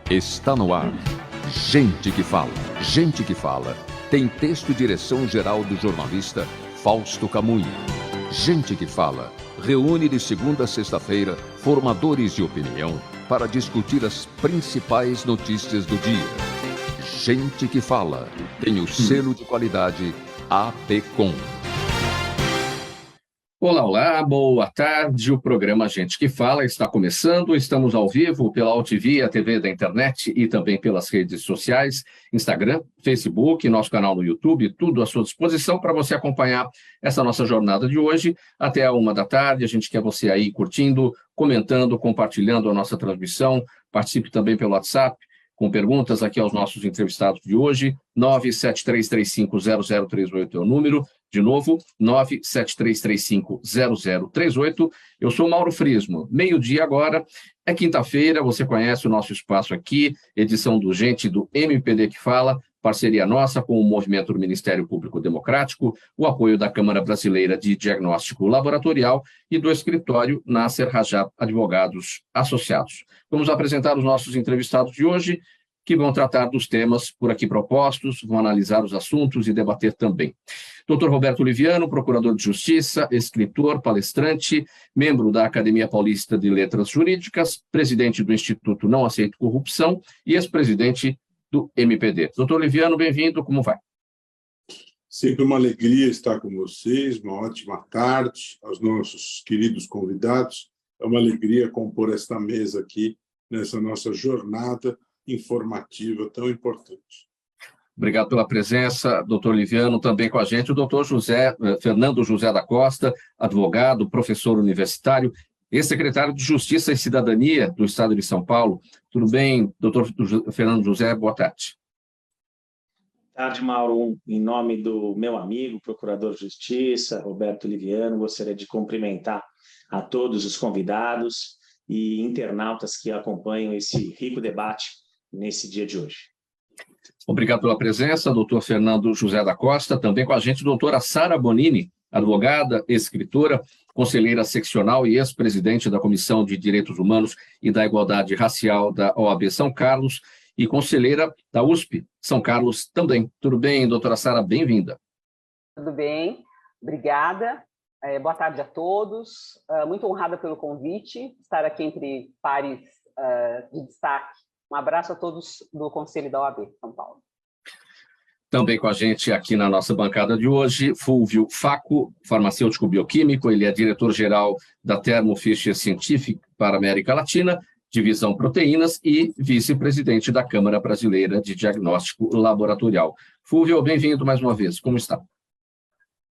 Está no ar. Gente que fala. Gente que fala. Tem texto e direção geral do jornalista Fausto Camunha. Gente que fala. Reúne de segunda a sexta-feira formadores de opinião para discutir as principais notícias do dia. Gente que fala. Tem o selo de qualidade APCOM. Olá, olá, boa tarde. O programa Gente que Fala está começando. Estamos ao vivo pela AltV, a TV da internet e também pelas redes sociais, Instagram, Facebook, nosso canal no YouTube, tudo à sua disposição para você acompanhar essa nossa jornada de hoje até a 13h. A gente quer você aí curtindo, comentando, compartilhando a nossa transmissão. Participe também pelo WhatsApp, com perguntas aqui aos nossos entrevistados de hoje. 973350038 é o número. De novo, 973350038. Eu sou Mauro Frismo. Meio-dia agora, é quinta-feira, você conhece o nosso espaço aqui, edição do Gente do MPD que Fala, parceria nossa com o Movimento do Ministério Público Democrático, o apoio da Câmara Brasileira de Diagnóstico Laboratorial e do escritório Nasser Rajab Advogados Associados. Vamos apresentar os nossos entrevistados de hoje, que vão tratar dos temas por aqui propostos, vão analisar os assuntos e debater também. Dr. Roberto Liviano, procurador de Justiça, escritor, palestrante, membro da Academia Paulista de Letras Jurídicas, presidente do Instituto Não Aceito Corrupção e ex-presidente do MPD. Dr. Liviano, bem-vindo, como vai? Sempre uma alegria estar com vocês, uma ótima tarde aos nossos queridos convidados. É uma alegria compor esta mesa aqui, nessa nossa jornada informativa tão importante. Obrigado pela presença, doutor Liviano, também com a gente, o doutor Fernando José da Costa, advogado, professor universitário, ex-secretário de Justiça e Cidadania do Estado de São Paulo. Tudo bem, doutor Fernando José? Boa tarde. Boa tarde, Mauro. Em nome do meu amigo, procurador de Justiça, Roberto Liviano, gostaria de cumprimentar a todos os convidados e internautas que acompanham esse rico debate nesse dia de hoje. Obrigado pela presença, doutor Fernando José da Costa. Também com a gente, doutora Sara Bonini, advogada, escritora, conselheira seccional e ex-presidente da Comissão de Direitos Humanos e da Igualdade Racial da OAB São Carlos e conselheira da USP São Carlos também. Tudo bem, doutora Sara? Bem-vinda. Tudo bem, obrigada. Boa tarde a todos. Muito honrada pelo convite, estar aqui entre pares de destaque. Um abraço a todos do Conselho da OAB São Paulo. Também com a gente aqui na nossa bancada de hoje, Fúlvio Facco, farmacêutico bioquímico, ele é diretor-geral da Thermo Fisher Scientific para a América Latina, divisão proteínas e vice-presidente da Câmara Brasileira de Diagnóstico Laboratorial. Fúlvio, bem-vindo mais uma vez, como está?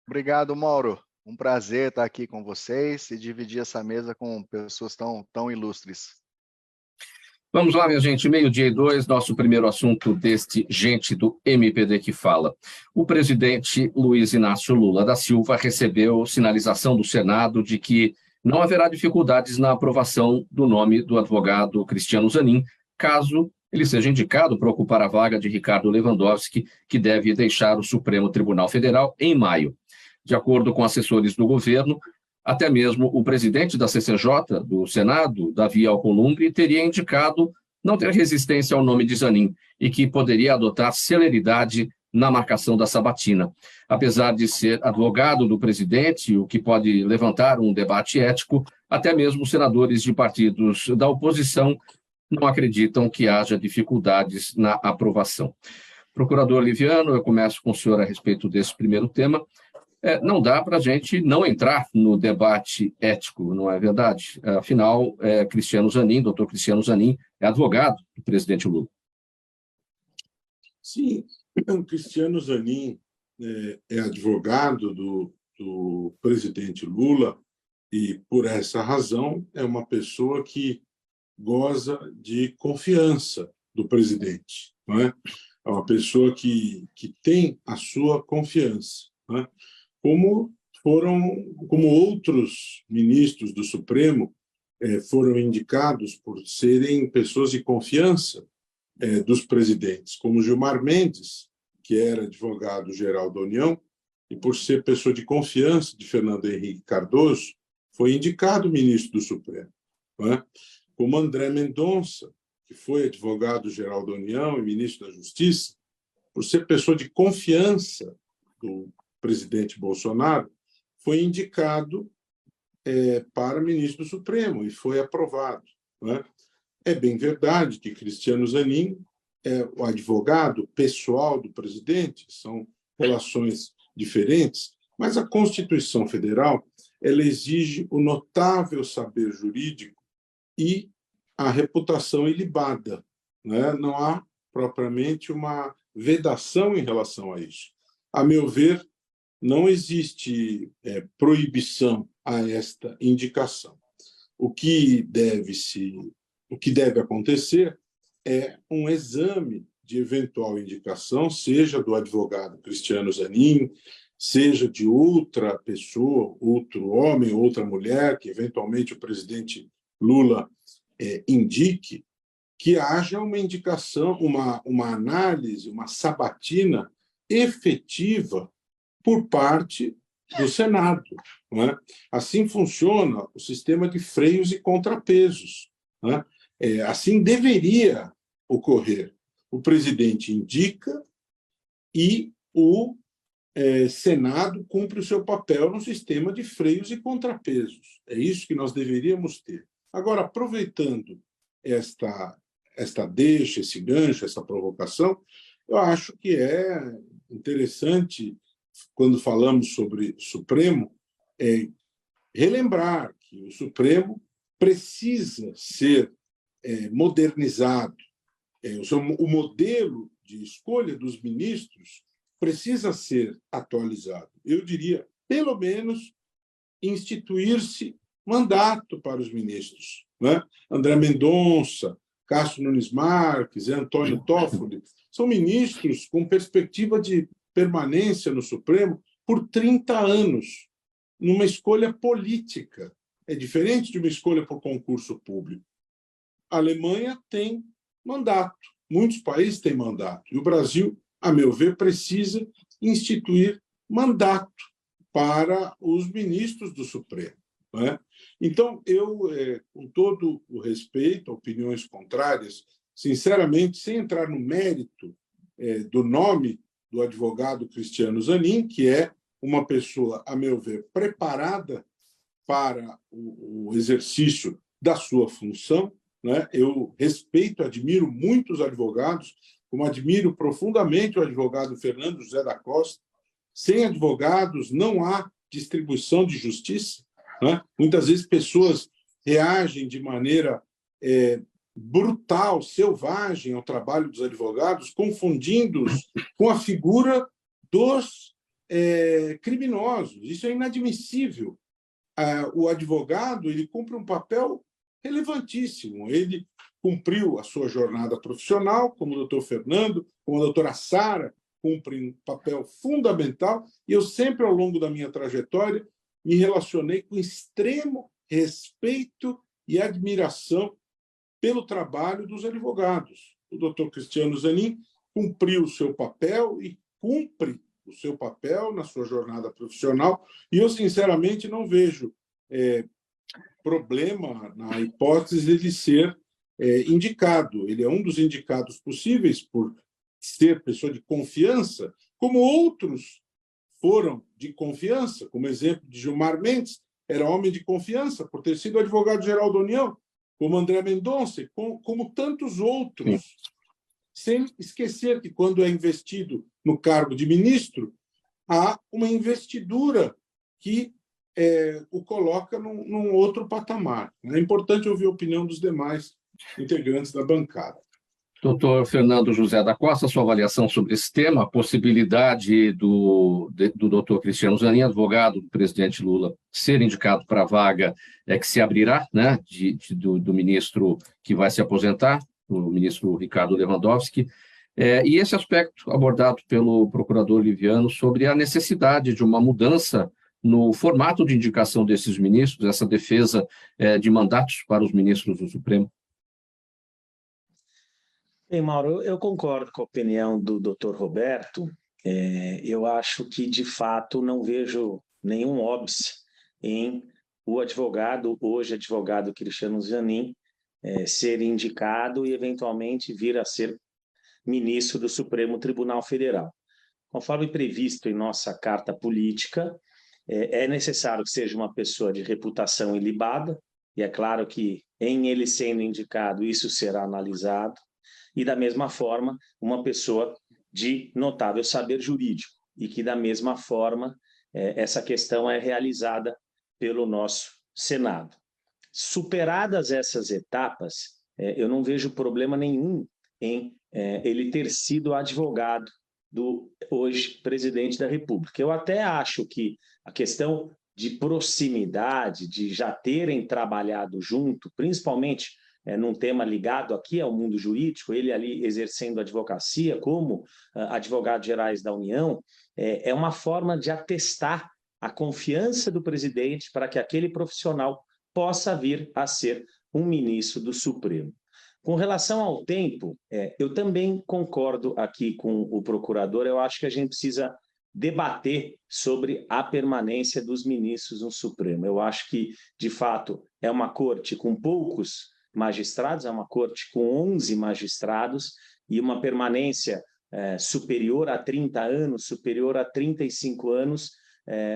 Obrigado, Mauro. Um prazer estar aqui com vocês e dividir essa mesa com pessoas tão ilustres. Vamos lá, minha gente, 12:02, nosso primeiro assunto deste Gente do MPD que Fala. O presidente Luiz Inácio Lula da Silva recebeu sinalização do Senado de que não haverá dificuldades na aprovação do nome do advogado Cristiano Zanin, caso ele seja indicado para ocupar a vaga de Ricardo Lewandowski, que deve deixar o Supremo Tribunal Federal em maio. De acordo com assessores do governo, até mesmo o presidente da CCJ, do Senado, Davi Alcolumbre, teria indicado não ter resistência ao nome de Zanin e que poderia adotar celeridade na marcação da sabatina. Apesar de ser advogado do presidente, o que pode levantar um debate ético, até mesmo senadores de partidos da oposição não acreditam que haja dificuldades na aprovação. Procurador Liviano, eu começo com o senhor a respeito desse primeiro tema. Não dá para a gente não entrar no debate ético, não é verdade? Afinal, Cristiano Zanin, doutor Cristiano Zanin, é advogado do presidente Lula. Sim, o Cristiano Zanin é advogado do presidente Lula e, por essa razão, é uma pessoa que goza de confiança do presidente. Não é? É uma pessoa que tem a sua confiança. Não é? Como outros ministros do Supremo foram indicados por serem pessoas de confiança dos presidentes, como Gilmar Mendes, que era advogado-geral da União, e por ser pessoa de confiança de Fernando Henrique Cardoso, foi indicado ministro do Supremo. Não é? Como André Mendonça, que foi advogado-geral da União e ministro da Justiça, por ser pessoa de confiança do presidente Bolsonaro, foi indicado para ministro do Supremo e foi aprovado, né? É bem verdade que Cristiano Zanin é o advogado pessoal do presidente, são relações diferentes, mas a Constituição Federal ela exige o notável saber jurídico e a reputação ilibada, né? Não há propriamente uma vedação em relação a isso. A meu ver, não existe proibição a esta indicação. O que deve acontecer é um exame de eventual indicação, seja do advogado Cristiano Zanin, seja de outra pessoa, outro homem, outra mulher, que eventualmente o presidente Lula indique, que haja uma indicação, uma análise, uma sabatina efetiva por parte do Senado, não é? Assim funciona o sistema de freios e contrapesos, não é? Assim deveria ocorrer. O presidente indica e o Senado cumpre o seu papel no sistema de freios e contrapesos. É isso que nós deveríamos ter. Agora, aproveitando esta deixa, esse gancho, essa provocação, eu acho que é interessante, quando falamos sobre Supremo, relembrar que o Supremo precisa ser modernizado. O modelo de escolha dos ministros precisa ser atualizado. Eu diria, pelo menos, instituir-se mandato para os ministros, né? André Mendonça, Cássio Nunes Marques, Antônio Toffoli, são ministros com perspectiva de permanência no Supremo por 30 anos, numa escolha política. É diferente de uma escolha por concurso público. A Alemanha tem mandato, muitos países têm mandato, e o Brasil, a meu ver, precisa instituir mandato para os ministros do Supremo, né? Então, eu, com todo o respeito a opiniões contrárias, sinceramente, sem entrar no mérito do nome do advogado Cristiano Zanin, que é uma pessoa, a meu ver, preparada para o exercício da sua função, né? Eu respeito, admiro muitos advogados, como admiro profundamente o advogado Fernando José da Costa. Sem advogados não há distribuição de justiça, né? Muitas vezes pessoas reagem de maneira brutal, selvagem ao trabalho dos advogados, confundindo-os com a figura dos criminosos. Isso é inadmissível. O advogado ele cumpre um papel relevantíssimo. Ele cumpriu a sua jornada profissional, como o doutor Fernando, como a doutora Sara, cumprem um papel fundamental, e eu sempre, ao longo da minha trajetória, me relacionei com extremo respeito e admiração pelo trabalho dos advogados. O doutor Cristiano Zanin cumpriu o seu papel e cumpre o seu papel na sua jornada profissional, e eu, sinceramente, não vejo problema na hipótese de ser indicado. Ele é um dos indicados possíveis por ser pessoa de confiança, como outros foram de confiança, como exemplo de Gilmar Mendes, era homem de confiança por ter sido advogado-geral da União, como André Mendonça, como tantos outros. Sim. Sem esquecer que, quando é investido no cargo de ministro, há uma investidura que o coloca num outro patamar. É importante ouvir a opinião dos demais integrantes da bancada. Doutor Fernando José da Costa, sua avaliação sobre esse tema, a possibilidade do doutor Cristiano Zanin, advogado do presidente Lula, ser indicado para a vaga que se abrirá, né, do ministro que vai se aposentar, o ministro Ricardo Lewandowski, e esse aspecto abordado pelo procurador Liviano sobre a necessidade de uma mudança no formato de indicação desses ministros, essa defesa de mandatos para os ministros do Supremo. Bem, Mauro, eu concordo com a opinião do doutor Roberto. Eu acho que, de fato, não vejo nenhum óbice em o advogado, hoje advogado Cristiano Zanin, ser indicado e, eventualmente, vir a ser ministro do Supremo Tribunal Federal. Conforme previsto em nossa carta política, é necessário que seja uma pessoa de reputação ilibada, e é claro que, em ele sendo indicado, isso será analisado, e, da mesma forma, uma pessoa de notável saber jurídico, e que, da mesma forma, essa questão é realizada pelo nosso Senado. Superadas essas etapas, eu não vejo problema nenhum em ele ter sido advogado do hoje presidente da República. Eu até acho que a questão de proximidade, de já terem trabalhado junto, principalmente num tema ligado aqui ao mundo jurídico, ele ali exercendo advocacia como advogados gerais da União, é uma forma de atestar a confiança do presidente para que aquele profissional possa vir a ser um ministro do Supremo. Com relação ao tempo, eu também concordo aqui com o procurador, eu acho que a gente precisa debater sobre a permanência dos ministros no Supremo. Eu acho que, de fato, é uma corte com poucos magistrados, é uma corte com 11 magistrados e uma permanência superior a 30 anos, superior a 35 anos,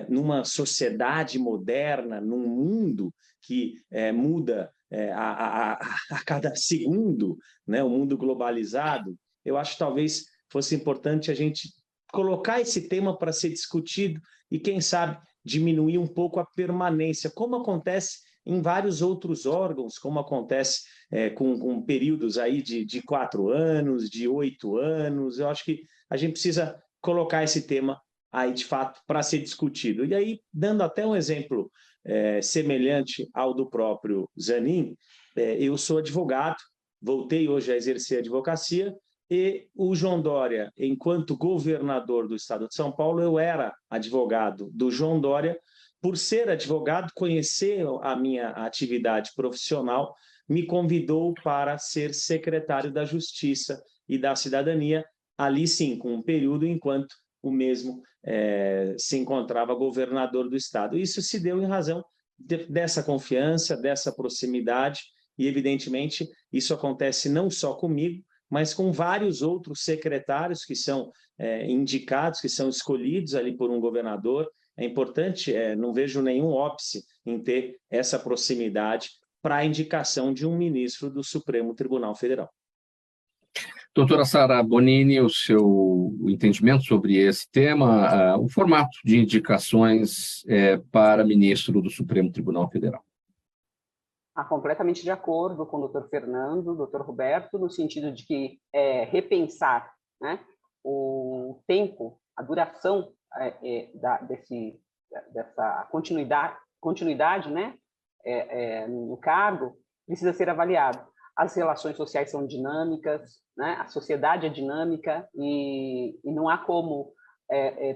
numa sociedade moderna, num mundo que muda a cada segundo, né, o mundo globalizado. Eu acho que talvez fosse importante a gente colocar esse tema para ser discutido e, quem sabe, diminuir um pouco a permanência, como acontece em vários outros órgãos, como acontece com períodos aí de 4 anos, de 8 anos. Eu acho que a gente precisa colocar esse tema aí, de fato, para ser discutido. E aí, dando até um exemplo semelhante ao do próprio Zanin, eu sou advogado, voltei hoje a exercer a advocacia, e o João Dória, enquanto governador do estado de São Paulo, eu era advogado do João Dória. Por ser advogado, conhecer a minha atividade profissional, me convidou para ser secretário da Justiça e da Cidadania, ali sim, com um período enquanto o mesmo se encontrava governador do estado. Isso se deu em razão dessa confiança, dessa proximidade, e, evidentemente, isso acontece não só comigo, mas com vários outros secretários que são indicados, que são escolhidos ali por um governador. É importante, não vejo nenhum óbice em ter essa proximidade para a indicação de um ministro do Supremo Tribunal Federal. Doutora Sara Bonini, o seu entendimento sobre esse tema, o formato de indicações para ministro do Supremo Tribunal Federal. Completamente de acordo com o doutor Fernando, doutor Roberto, no sentido de que repensar, né, o tempo, a duração dessa continuidade, né, no cargo, precisa ser avaliado. As relações sociais são dinâmicas, né, a sociedade é dinâmica, e não há como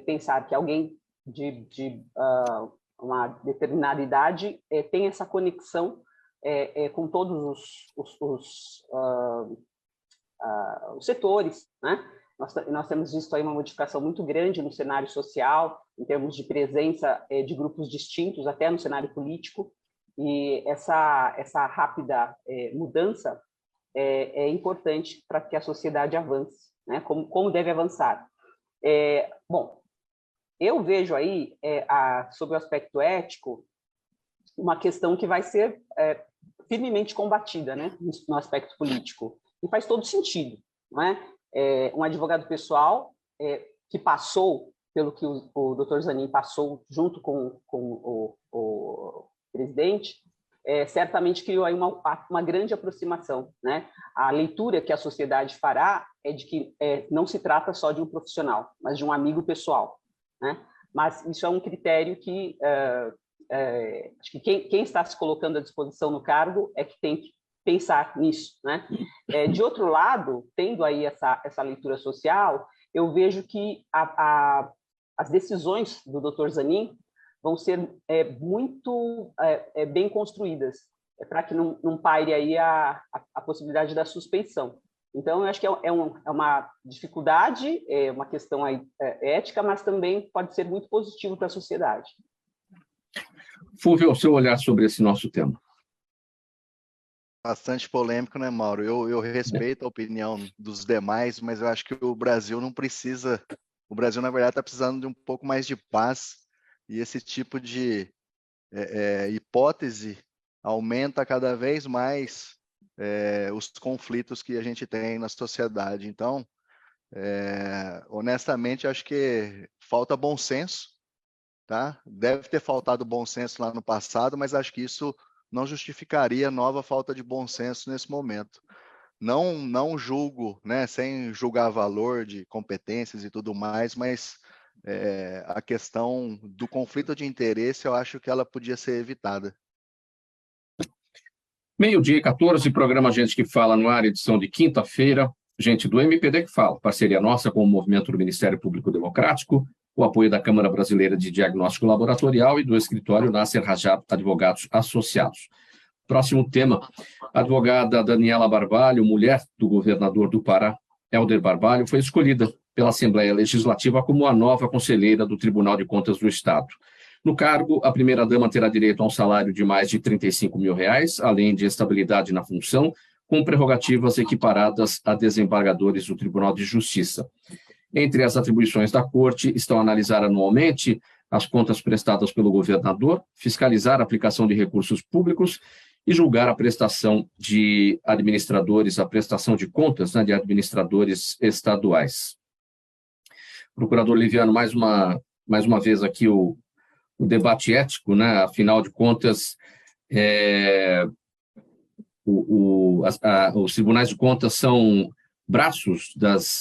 pensar que alguém de uma determinada idade tem essa conexão com todos os setores, né? Nós temos visto aí uma modificação muito grande no cenário social, em termos de presença de grupos distintos, até no cenário político, e essa rápida mudança é importante para que a sociedade avance, né? Como deve avançar. Bom, eu vejo aí, sobre o aspecto ético, uma questão que vai ser firmemente combatida, né, no aspecto político. E faz todo sentido, não é? Um advogado pessoal que passou pelo que o doutor Zanin passou junto com o presidente, certamente criou aí uma grande aproximação, né? A leitura que a sociedade fará é de que não se trata só de um profissional, mas de um amigo pessoal, né? Mas isso é um critério que acho que quem está se colocando à disposição no cargo é que tem que pensar nisso, né? De outro lado, tendo aí essa leitura social, eu vejo que as decisões do Dr. Zanin vão ser muito bem construídas, para que não paire aí a possibilidade da suspeição. Então, eu acho que é uma dificuldade, uma questão aí, ética, mas também pode ser muito positivo para a sociedade. Fúvio, o seu olhar sobre esse nosso tema. bastante polêmico, né, Mauro? Eu respeito a opinião dos demais, mas eu acho que o Brasil não precisa. O Brasil, na verdade, está precisando de um pouco mais de paz, e esse tipo de hipótese aumenta cada vez mais os conflitos que a gente tem na sociedade. Então, honestamente, acho que falta bom senso, tá? Deve ter faltado bom senso lá no passado, mas acho que isso não justificaria nova falta de bom senso nesse momento. Não julgo, né, sem julgar valor de competências e tudo mais, mas a questão do conflito de interesse, eu acho que ela podia ser evitada. 12h14, programa Gente que Fala no ar, edição de quinta-feira. Gente do MPD que Fala, parceria nossa com o movimento do Ministério Público Democrático, o apoio da Câmara Brasileira de Diagnóstico Laboratorial e do escritório Nasser Rajab Advogados Associados. Próximo tema, a advogada Daniela Barbalho, mulher do governador do Pará, Helder Barbalho, foi escolhida pela Assembleia Legislativa como a nova conselheira do Tribunal de Contas do Estado. No cargo, a primeira-dama terá direito a um salário de mais de R$35 mil, além de estabilidade na função, com prerrogativas equiparadas a desembargadores do Tribunal de Justiça. Entre as atribuições da Corte estão analisar anualmente as contas prestadas pelo governador, fiscalizar a aplicação de recursos públicos e julgar a prestação de administradores, a prestação de contas, né, de administradores estaduais. Procurador Liviano, mais uma vez aqui o debate ético, né? Afinal de contas, os tribunais de contas são braços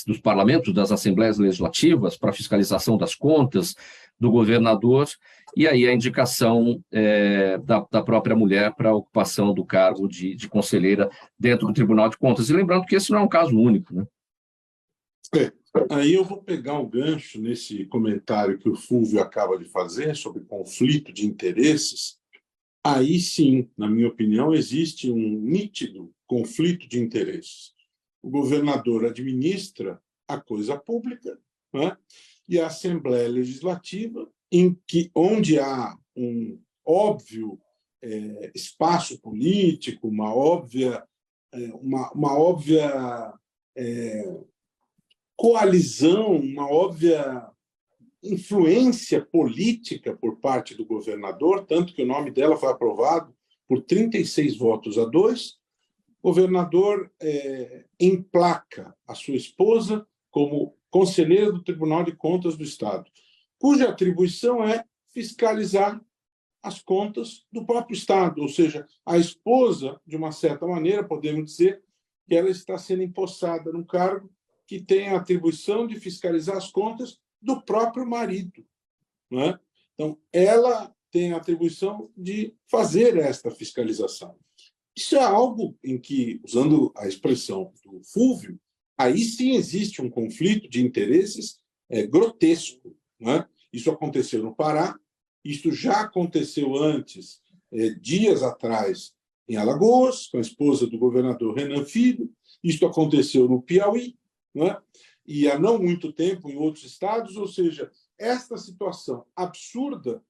dos parlamentos, das assembleias legislativas para fiscalização das contas do governador, e aí a indicação da própria mulher para a ocupação do cargo de conselheira dentro do Tribunal de Contas. E lembrando que esse não é um caso único, né? Aí eu vou pegar um gancho nesse comentário que o Fulvio acaba de fazer sobre conflito de interesses. Aí sim, na minha opinião, existe um nítido conflito de interesses. O governador administra a coisa pública, né? E a Assembleia Legislativa, onde há um óbvio espaço político, uma óbvia coalizão, uma óbvia influência política por parte do governador, tanto que o nome dela foi aprovado por 36 votos a 2. O governador emplaca a sua esposa como conselheira do Tribunal de Contas do Estado, cuja atribuição é fiscalizar as contas do próprio Estado, ou seja, a esposa, de uma certa maneira, podemos dizer que ela está sendo empossada num cargo que tem a atribuição de fiscalizar as contas do próprio marido, não é? Então, ela tem a atribuição de fazer esta fiscalização. Isso é algo em que, usando a expressão do Fulvio, aí sim existe um conflito de interesses grotesco, não é? Isso aconteceu no Pará, isso já aconteceu antes, dias atrás, em Alagoas, com a esposa do governador Renan Filho, isso aconteceu no Piauí, não é? E há não muito tempo em outros estados, ou seja, esta situação absurda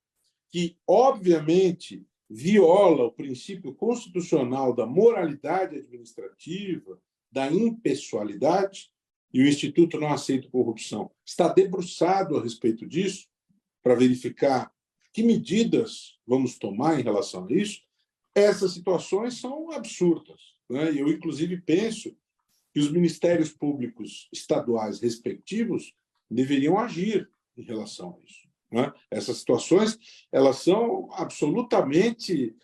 que, obviamente, viola o princípio constitucional da moralidade administrativa, da impessoalidade, e o Instituto Não Aceita Corrupção está debruçado a respeito disso, para verificar que medidas vamos tomar em relação a isso. Essas situações são absurdas, né? Eu, inclusive, penso que os ministérios públicos estaduais respectivos deveriam agir em relação a isso, né? Essas situações elas são absolutamente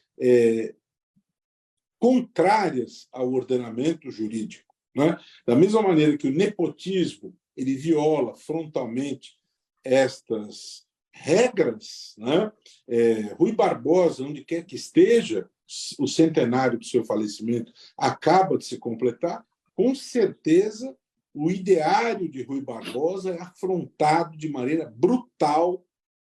contrárias ao ordenamento jurídico, né? Da mesma maneira que o nepotismo ele viola frontalmente estas regras, né? Rui Barbosa, onde quer que esteja, o centenário do seu falecimento acaba de se completar. Com certeza, o ideário de Rui Barbosa é afrontado de maneira brutal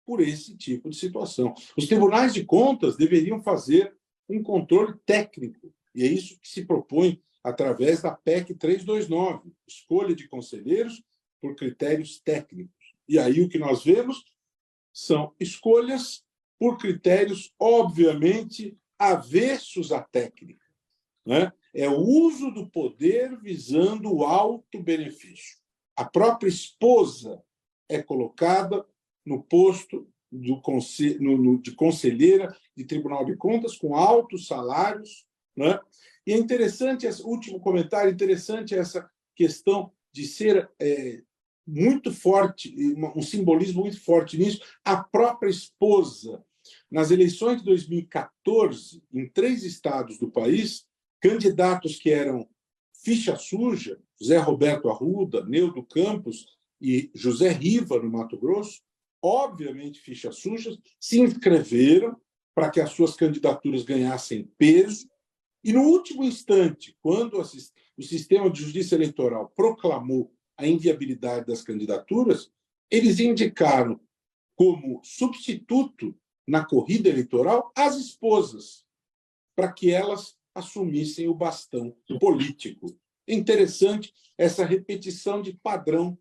por esse tipo de situação. Os tribunais de contas deveriam fazer um controle técnico, e é isso que se propõe através da PEC 329, escolha de conselheiros por critérios técnicos. E aí o que nós vemos são escolhas por critérios, obviamente, avessos à técnica. né? É o uso do poder visando o alto benefício. A própria esposa é colocada no posto de conselheira de Tribunal de Contas com altos salários, né? E é interessante, esse último comentário, interessante essa questão de ser muito forte, um simbolismo muito forte nisso. A própria esposa, nas eleições de 2014, em 3 estados do país, candidatos que eram ficha suja, Zé Roberto Arruda, Neudo Campos e José Riva, no Mato Grosso, obviamente fichas sujas, se inscreveram para que as suas candidaturas ganhassem peso. E, no último instante, quando o sistema de justiça eleitoral proclamou a inviabilidade das candidaturas, eles indicaram como substituto na corrida eleitoral as esposas, para que elas assumissem o bastão político. É interessante essa repetição de padrão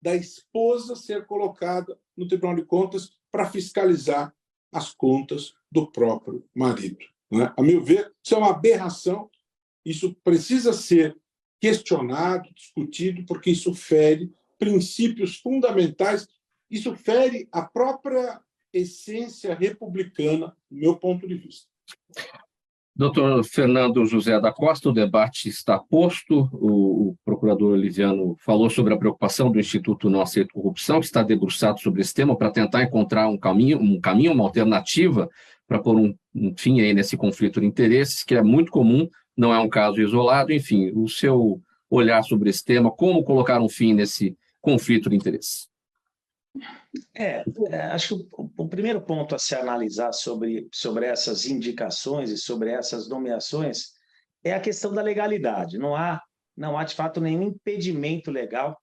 da esposa ser colocada no Tribunal de Contas para fiscalizar as contas do próprio marido. Né? A meu ver, isso é uma aberração, isso precisa ser questionado, discutido, porque isso fere princípios fundamentais, isso fere a própria essência republicana, do meu ponto de vista. Doutor Fernando José da Costa, o debate está posto. O procurador Oliviano falou sobre a preocupação do Instituto Não Aceito Corrupção, que está debruçado sobre esse tema para tentar encontrar um caminho, uma alternativa para pôr um fim aí nesse conflito de interesses, que é muito comum, não é um caso isolado. Enfim, o seu olhar sobre esse tema, como colocar um fim nesse conflito de interesses? Acho que o primeiro ponto a se analisar sobre essas indicações e sobre essas nomeações é a questão da legalidade. Não há, de fato, nenhum impedimento legal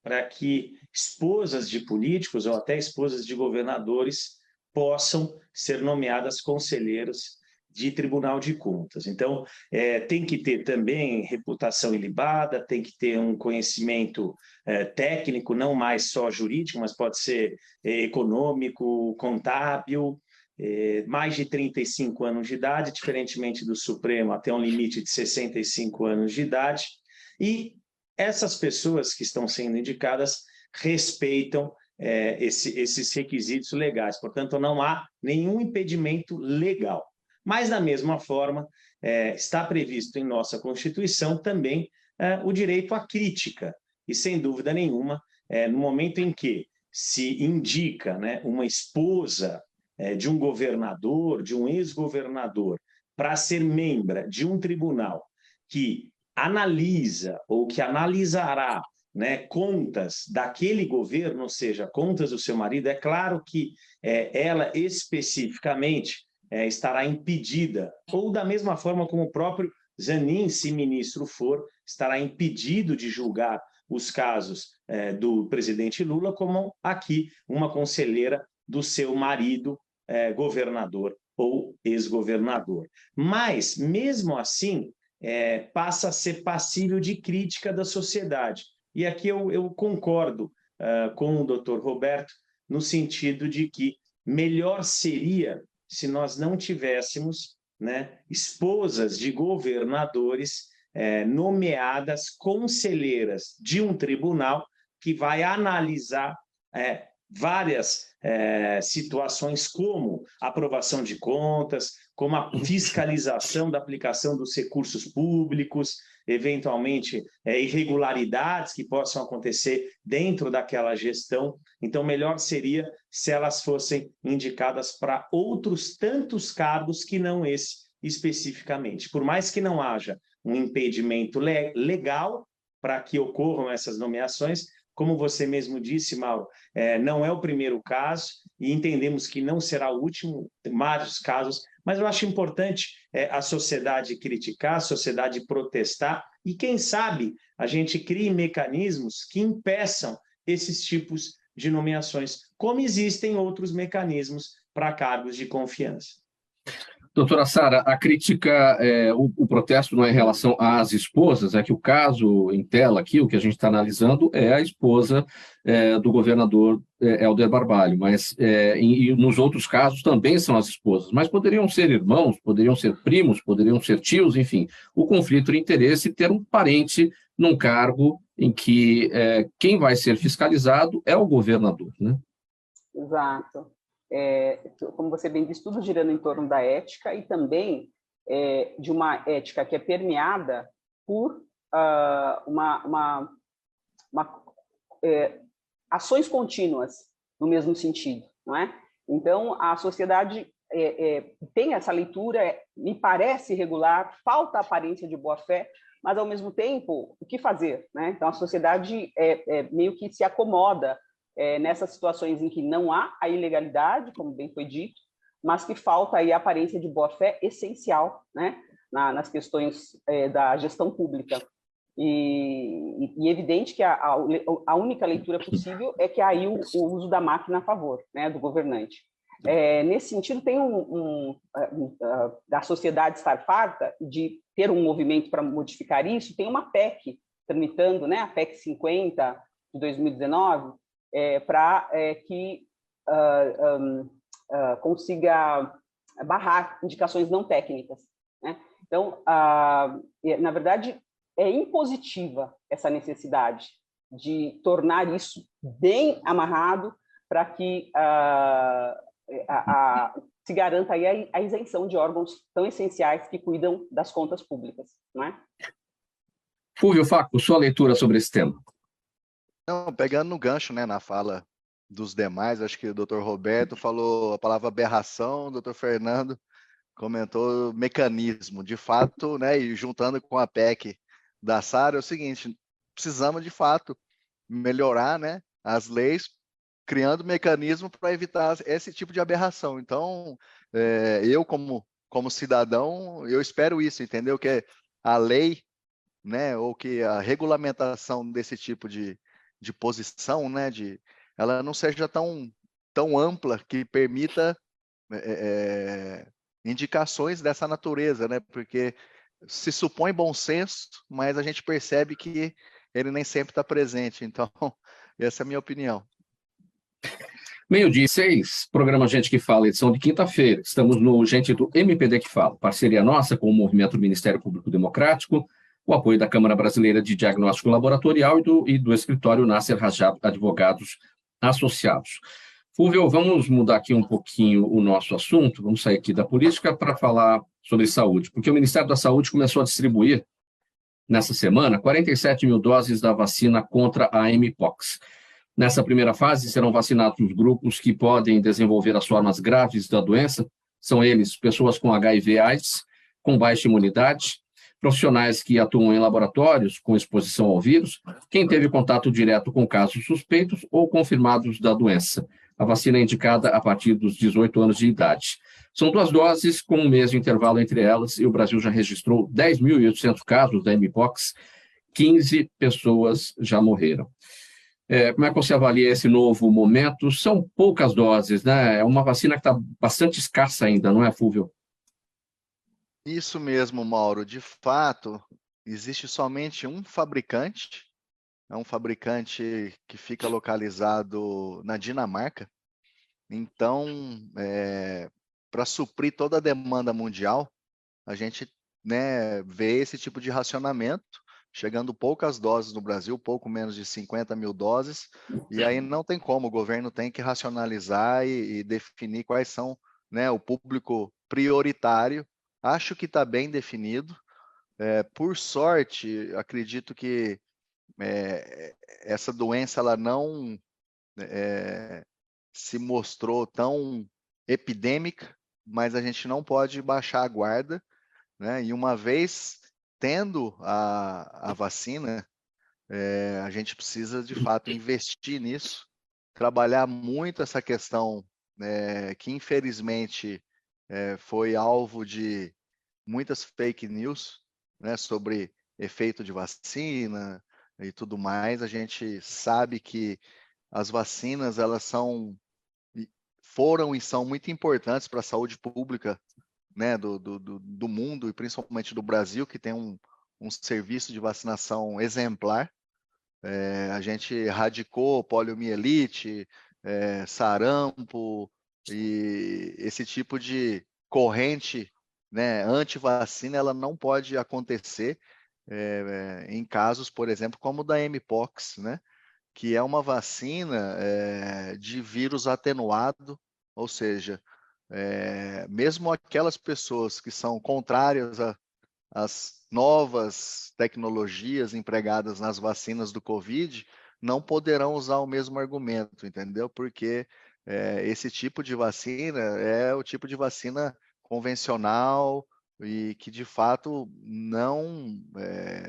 para que esposas de políticos ou até esposas de governadores possam ser nomeadas conselheiros de Tribunal de Contas. Então, tem que ter também reputação ilibada, tem que ter um conhecimento técnico, não mais só jurídico, mas pode ser econômico, contábil, mais de 35 anos de idade, diferentemente do Supremo, até um limite de 65 anos de idade. E essas pessoas que estão sendo indicadas respeitam esses requisitos legais. Portanto, não há nenhum impedimento legal. Mas, da mesma forma, está previsto em nossa Constituição também o direito à crítica. E, sem dúvida nenhuma, no momento em que se indica, né, uma esposa de um governador, de um ex-governador, para ser membro de um tribunal que analisa ou que analisará, né, contas daquele governo, ou seja, contas do seu marido, é claro que ela especificamente estará impedida, ou da mesma forma como o próprio Zanin, se ministro for, estará impedido de julgar os casos do presidente Lula, como aqui uma conselheira do seu marido, governador ou ex-governador. Mas, mesmo assim, passa a ser passível de crítica da sociedade. E aqui eu concordo com o doutor Roberto, no sentido de que melhor seria se nós não tivéssemos, né, esposas de governadores nomeadas conselheiras de um tribunal que vai analisar várias situações, como aprovação de contas, como a fiscalização da aplicação dos recursos públicos, eventualmente irregularidades que possam acontecer dentro daquela gestão. Então, melhor seria se elas fossem indicadas para outros tantos cargos que não esse especificamente. Por mais que não haja um impedimento legal para que ocorram essas nomeações, como você mesmo disse, Mauro, não é o primeiro caso e entendemos que não será o último, vários casos, mas eu acho importante a sociedade criticar, a sociedade protestar e, quem sabe, a gente crie mecanismos que impeçam esses tipos de nomeações, como existem outros mecanismos para cargos de confiança. Doutora Sara, a crítica, o protesto não é em relação às esposas, é que o caso em tela aqui, o que a gente está analisando é a esposa do governador Helder Barbalho, mas e nos outros casos também são as esposas, mas poderiam ser irmãos, poderiam ser primos, poderiam ser tios, enfim, o conflito de interesse ter um parente num cargo em que quem vai ser fiscalizado é o governador, né? Exato. Como você bem disse, tudo girando em torno da ética e também de uma ética que é permeada por ações contínuas no mesmo sentido, não é? Então, a sociedade tem essa leitura, me parece irregular, falta aparência de boa-fé, mas, ao mesmo tempo, o que fazer, né? Então, a sociedade meio que se acomoda nessas situações em que não há a ilegalidade, como bem foi dito, mas que falta aí a aparência de boa-fé essencial, né, nas questões da gestão pública. E evidente que a única leitura possível é que há aí o uso da máquina a favor, né, do governante. Nesse sentido, tem da sociedade estar farta de ter um movimento para modificar isso, tem uma PEC tramitando, né, a PEC 50 de 2019, para que consiga barrar indicações não técnicas, né? Então, na verdade, é impositiva essa necessidade de tornar isso bem amarrado para que se garanta aí a isenção de órgãos tão essenciais que cuidam das contas públicas, não é? Fúvio Facco, sua leitura sobre esse tema. Não, pegando no gancho, né, na fala dos demais, acho que o Dr. Roberto falou a palavra aberração, o Dr. Fernando comentou mecanismo. De fato, né, e juntando com a PEC da Sara, é o seguinte, precisamos de fato melhorar, né, as leis, criando mecanismo para evitar esse tipo de aberração. Então, eu como cidadão, eu espero isso, entendeu? Que a lei, né, ou que a regulamentação desse tipo de posição, né, ela não seja tão ampla que permita indicações dessa natureza, né, porque se supõe bom senso, mas a gente percebe que ele nem sempre está presente. Então, essa é a minha opinião. 12h06, programa Gente que Fala, edição de quinta-feira. Estamos no Gente do MPD que Fala, parceria nossa com o Movimento Ministério Público Democrático, o apoio da Câmara Brasileira de Diagnóstico Laboratorial e do escritório Nasser Rajab Advogados Associados. Fúvio, vamos mudar aqui um pouquinho o nosso assunto, vamos sair aqui da política para falar sobre saúde, porque o Ministério da Saúde começou a distribuir, nessa semana, 47 mil doses da vacina contra a Mpox. Nessa primeira fase, serão vacinados os grupos que podem desenvolver as formas graves da doença, são eles pessoas com HIV/AIDS, com baixa imunidade, profissionais que atuam em laboratórios com exposição ao vírus, quem teve contato direto com casos suspeitos ou confirmados da doença. A vacina é indicada a partir dos 18 anos de idade. São 2 doses, com um mês de intervalo entre elas, e o Brasil já registrou 10.800 casos da Mpox, 15 pessoas já morreram. Como é que você avalia esse novo momento? São poucas doses, né? É uma vacina que está bastante escassa ainda, não é, Fúvio? Isso mesmo, Mauro. De fato, existe somente um fabricante, é um fabricante que fica localizado na Dinamarca. Então, para suprir toda a demanda mundial, a gente, né, vê esse tipo de racionamento, chegando poucas doses no Brasil, pouco menos de 50 mil doses, e aí não tem como, o governo tem que racionalizar e definir quais são, né, o público prioritário. Acho que está bem definido. Por sorte, acredito que essa doença ela não se mostrou tão epidêmica, mas a gente não pode baixar a guarda, né? E uma vez tendo a vacina, a gente precisa de fato investir nisso, trabalhar muito essa questão que infelizmente foi alvo de muitas fake news, né, sobre efeito de vacina e tudo mais. A gente sabe que as vacinas elas foram e são muito importantes para a saúde pública né, do mundo, e principalmente do Brasil, que tem um serviço de vacinação exemplar. A gente erradicou poliomielite, sarampo, e esse tipo de corrente, né, anti-vacina, ela não pode acontecer em casos, por exemplo, como o da Mpox, né, que é uma vacina de vírus atenuado, ou seja, mesmo aquelas pessoas que são contrárias às novas tecnologias empregadas nas vacinas do Covid não poderão usar o mesmo argumento, entendeu? Porque esse tipo de vacina é o tipo de vacina convencional e que, de fato, não...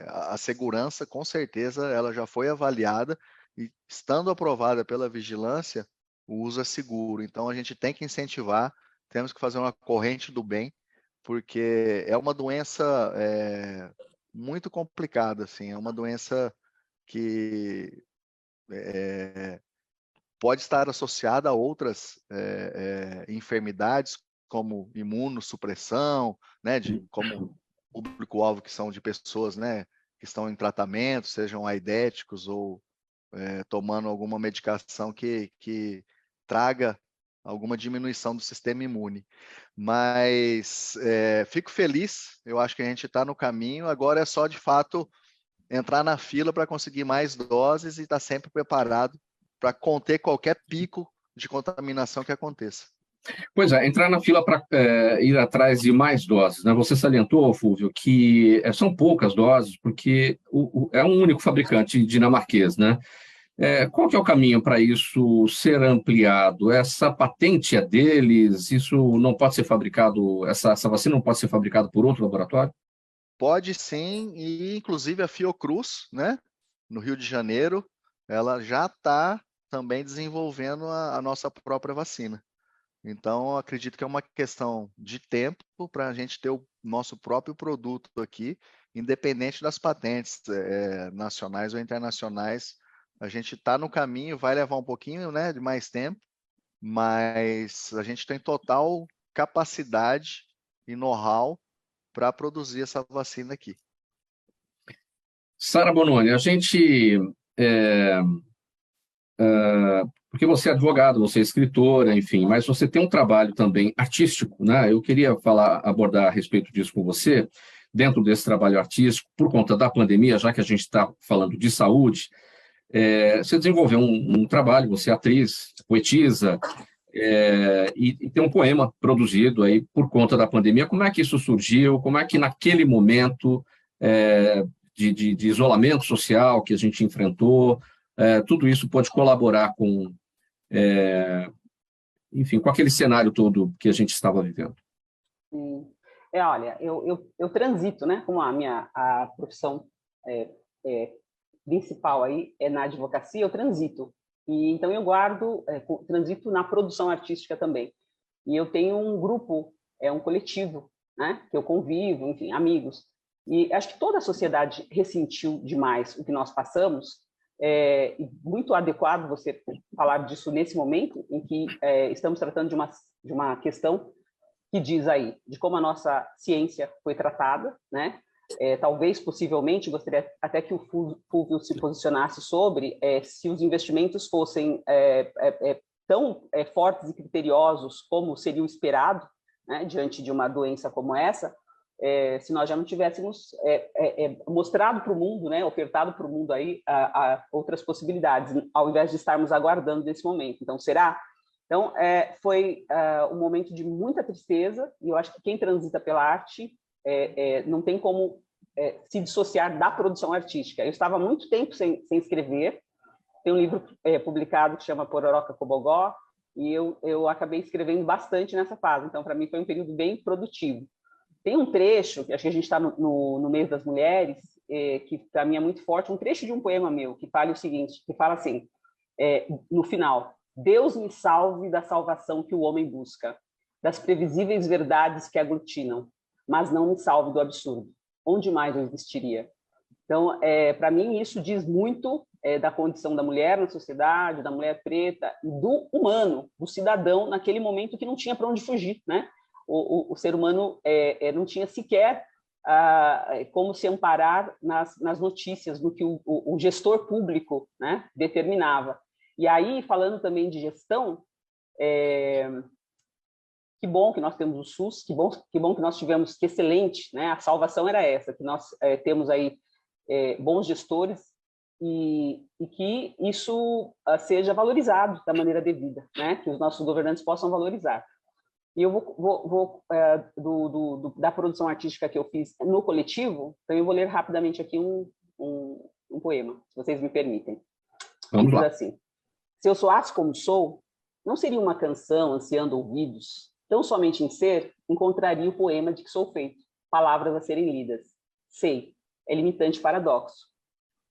a segurança, com certeza, ela já foi avaliada e, estando aprovada pela vigilância, o uso é seguro. Então, a gente tem que incentivar, temos que fazer uma corrente do bem, porque é uma doença muito complicada, assim, é uma doença que pode estar associada a outras enfermidades, como imunossupressão, né, como público-alvo que são de pessoas, né, que estão em tratamento, sejam aidéticos ou tomando alguma medicação que traga alguma diminuição do sistema imune. Mas fico feliz, eu acho que a gente está no caminho, agora é só, de fato, entrar na fila para conseguir mais doses e estar sempre preparado para conter qualquer pico de contaminação que aconteça. Pois é, entrar na fila para ir atrás de mais doses, né? Você salientou, Fúvio, que são poucas doses, porque é um único fabricante dinamarquês, né? Qual que é o caminho para isso ser ampliado? Essa patente é deles? Isso não pode ser fabricado, essa vacina não pode ser fabricada por outro laboratório? Pode sim, e inclusive a Fiocruz, né, no Rio de Janeiro, ela já está também desenvolvendo a nossa própria vacina. Então, acredito que é uma questão de tempo para a gente ter o nosso próprio produto aqui, independente das patentes nacionais ou internacionais. A gente está no caminho, vai levar um pouquinho, né, de mais tempo, mas a gente tem total capacidade e know-how para produzir essa vacina aqui. Sara Bononi, a gente... porque você é advogado, você é escritora, enfim, mas você tem um trabalho também artístico, né? Eu queria abordar a respeito disso com você, dentro desse trabalho artístico, por conta da pandemia, já que a gente está falando de saúde. Você desenvolveu um trabalho, você é atriz, poetisa, e tem um poema produzido aí por conta da pandemia. Como é que isso surgiu? Como é que naquele momento de isolamento social que a gente enfrentou, tudo isso pode colaborar com, enfim, com aquele cenário todo que a gente estava vivendo? Olha, eu transito, né, como a profissão principal aí é na advocacia, eu transito. E então eu transito na produção artística também. E eu tenho um grupo, um coletivo, né, que eu convivo, enfim, amigos. E acho que toda a sociedade ressentiu demais o que nós passamos. E muito adequado você falar disso nesse momento em que estamos tratando de uma questão que diz aí de como a nossa ciência foi tratada, né? Talvez, possivelmente, gostaria até que o Fúvio se posicionasse sobre se os investimentos fossem tão fortes e criteriosos como seria o esperado, né, diante de uma doença como essa, se nós já não tivéssemos mostrado para o mundo, né, ofertado para o mundo aí outras possibilidades, ao invés de estarmos aguardando nesse momento. Então, será? Então, foi um momento de muita tristeza, e eu acho que quem transita pela arte não tem como se dissociar da produção artística. Eu estava há muito tempo sem escrever, tem um livro publicado que chama Pororoca Cobogó, e eu acabei escrevendo bastante nessa fase, então para mim foi um período bem produtivo. Tem um trecho, que acho que a gente está no mês das mulheres, que para mim é muito forte, um trecho de um poema meu, que fala o seguinte, que fala assim, no final: Deus me salve da salvação que o homem busca, das previsíveis verdades que aglutinam, mas não me salve do absurdo. Onde mais eu existiria? Então, para mim, isso diz muito da condição da mulher na sociedade, da mulher preta, do humano, do cidadão, naquele momento que não tinha para onde fugir, né? o ser humano não tinha sequer como se amparar nas notícias, no que o gestor público, né, determinava. E aí, falando também de gestão, que bom que nós temos o SUS, que bom que nós tivemos, que excelente, né? A salvação era essa, que nós temos aí bons gestores e que isso seja valorizado da maneira devida, né? Que os nossos governantes possam valorizar. E eu vou da produção artística que eu fiz no coletivo, então eu vou ler rapidamente aqui um poema, se vocês me permitem. Vamos lá. Diz assim: se eu soasse como sou, não seria uma canção ansiando ouvidos, tão somente em ser, encontraria o poema de que sou feito, palavras a serem lidas. Sei, é limitante paradoxo.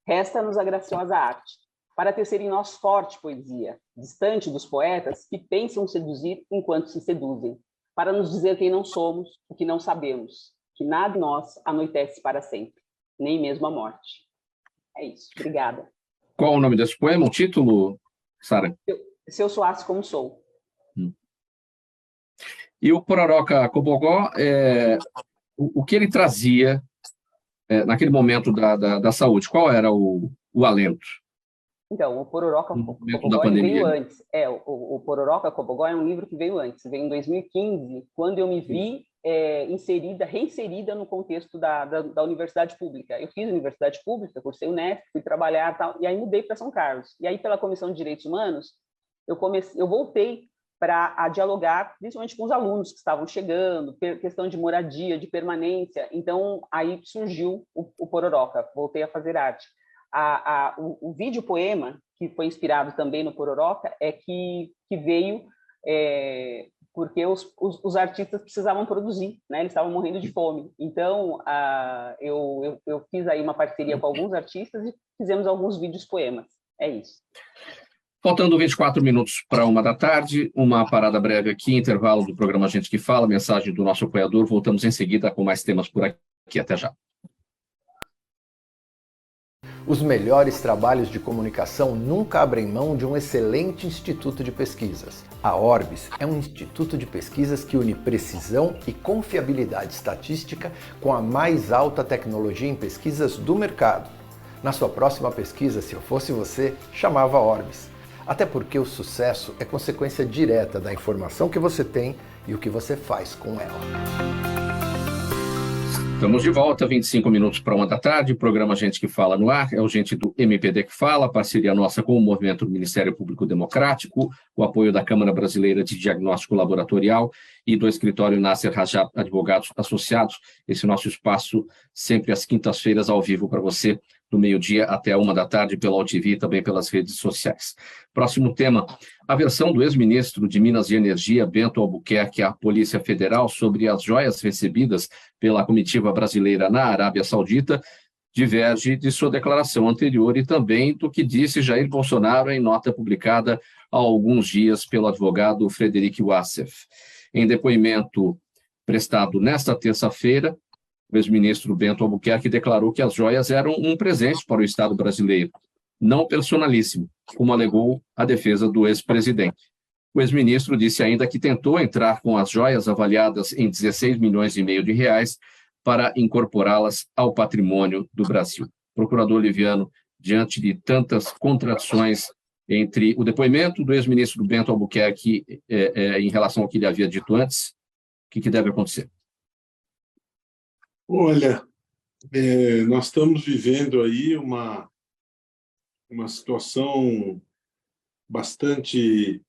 Resta-nos a graciosa arte, para tecer em nós forte poesia, distante dos poetas que pensam seduzir enquanto se seduzem, para nos dizer quem não somos, o que não sabemos, que nada em nós anoitece para sempre, nem mesmo a morte. É isso, obrigada. Qual o nome desse poema, o título, Sara? Se eu soasse como sou. E o Pororoca Cobogó, o que ele trazia naquele momento da saúde? Qual era o alento? Então, o Pororoca Cobogó veio antes. O Pororoca Cobogó é um livro que veio antes. Veio em 2015, quando eu me vi reinserida no contexto da universidade pública. Eu fiz universidade pública, cursei o UNESP, fui trabalhar e tal, e aí mudei para São Carlos. E aí, pela Comissão de Direitos Humanos, eu voltei para dialogar, principalmente com os alunos que estavam chegando, questão de moradia, de permanência. Então, aí surgiu o Pororoca, voltei a fazer arte. O vídeo poema, que foi inspirado também no Pororoca, que veio porque os artistas precisavam produzir, né? Eles estavam morrendo de fome. Então, eu fiz aí uma parceria com alguns artistas e fizemos alguns vídeos poemas. É isso. Faltando 24 minutos para 13h, uma parada breve aqui, intervalo do programa Gente que Fala, mensagem do nosso apoiador. Voltamos em seguida com mais temas por aqui. Até já. Os melhores trabalhos de comunicação nunca abrem mão de um excelente instituto de pesquisas. A Orbis é um instituto de pesquisas que une precisão e confiabilidade estatística com a mais alta tecnologia em pesquisas do mercado. Na sua próxima pesquisa, se eu fosse você, chamava Orbis. Até porque o sucesso é consequência direta da informação que você tem e o que você faz com ela. Estamos de volta, 25 minutos para 13h, o programa Gente que Fala no ar, é o Gente do MPD que Fala, parceria nossa com o Movimento do Ministério Público Democrático, o apoio da Câmara Brasileira de Diagnóstico Laboratorial e do escritório Nasser Rajab Advogados Associados, esse nosso espaço sempre às quintas-feiras ao vivo para você, do meio-dia até 13h, pela UTV e também pelas redes sociais. Próximo tema, a versão do ex-ministro de Minas e Energia, Bento Albuquerque, à Polícia Federal sobre as joias recebidas pela comitiva brasileira na Arábia Saudita diverge de sua declaração anterior e também do que disse Jair Bolsonaro em nota publicada há alguns dias pelo advogado Frederic Wassef. Em depoimento prestado nesta terça-feira, o ex-ministro Bento Albuquerque declarou que as joias eram um presente para o Estado brasileiro, não personalíssimo, como alegou a defesa do ex-presidente. O ex-ministro disse ainda que tentou entrar com as joias avaliadas em 16 milhões e meio de reais para incorporá-las ao patrimônio do Brasil. Procurador Liviano, diante de tantas contradições entre o depoimento do ex-ministro Bento Albuquerque em relação ao que ele havia dito antes, o que deve acontecer? Olha, nós estamos vivendo aí uma situação bastante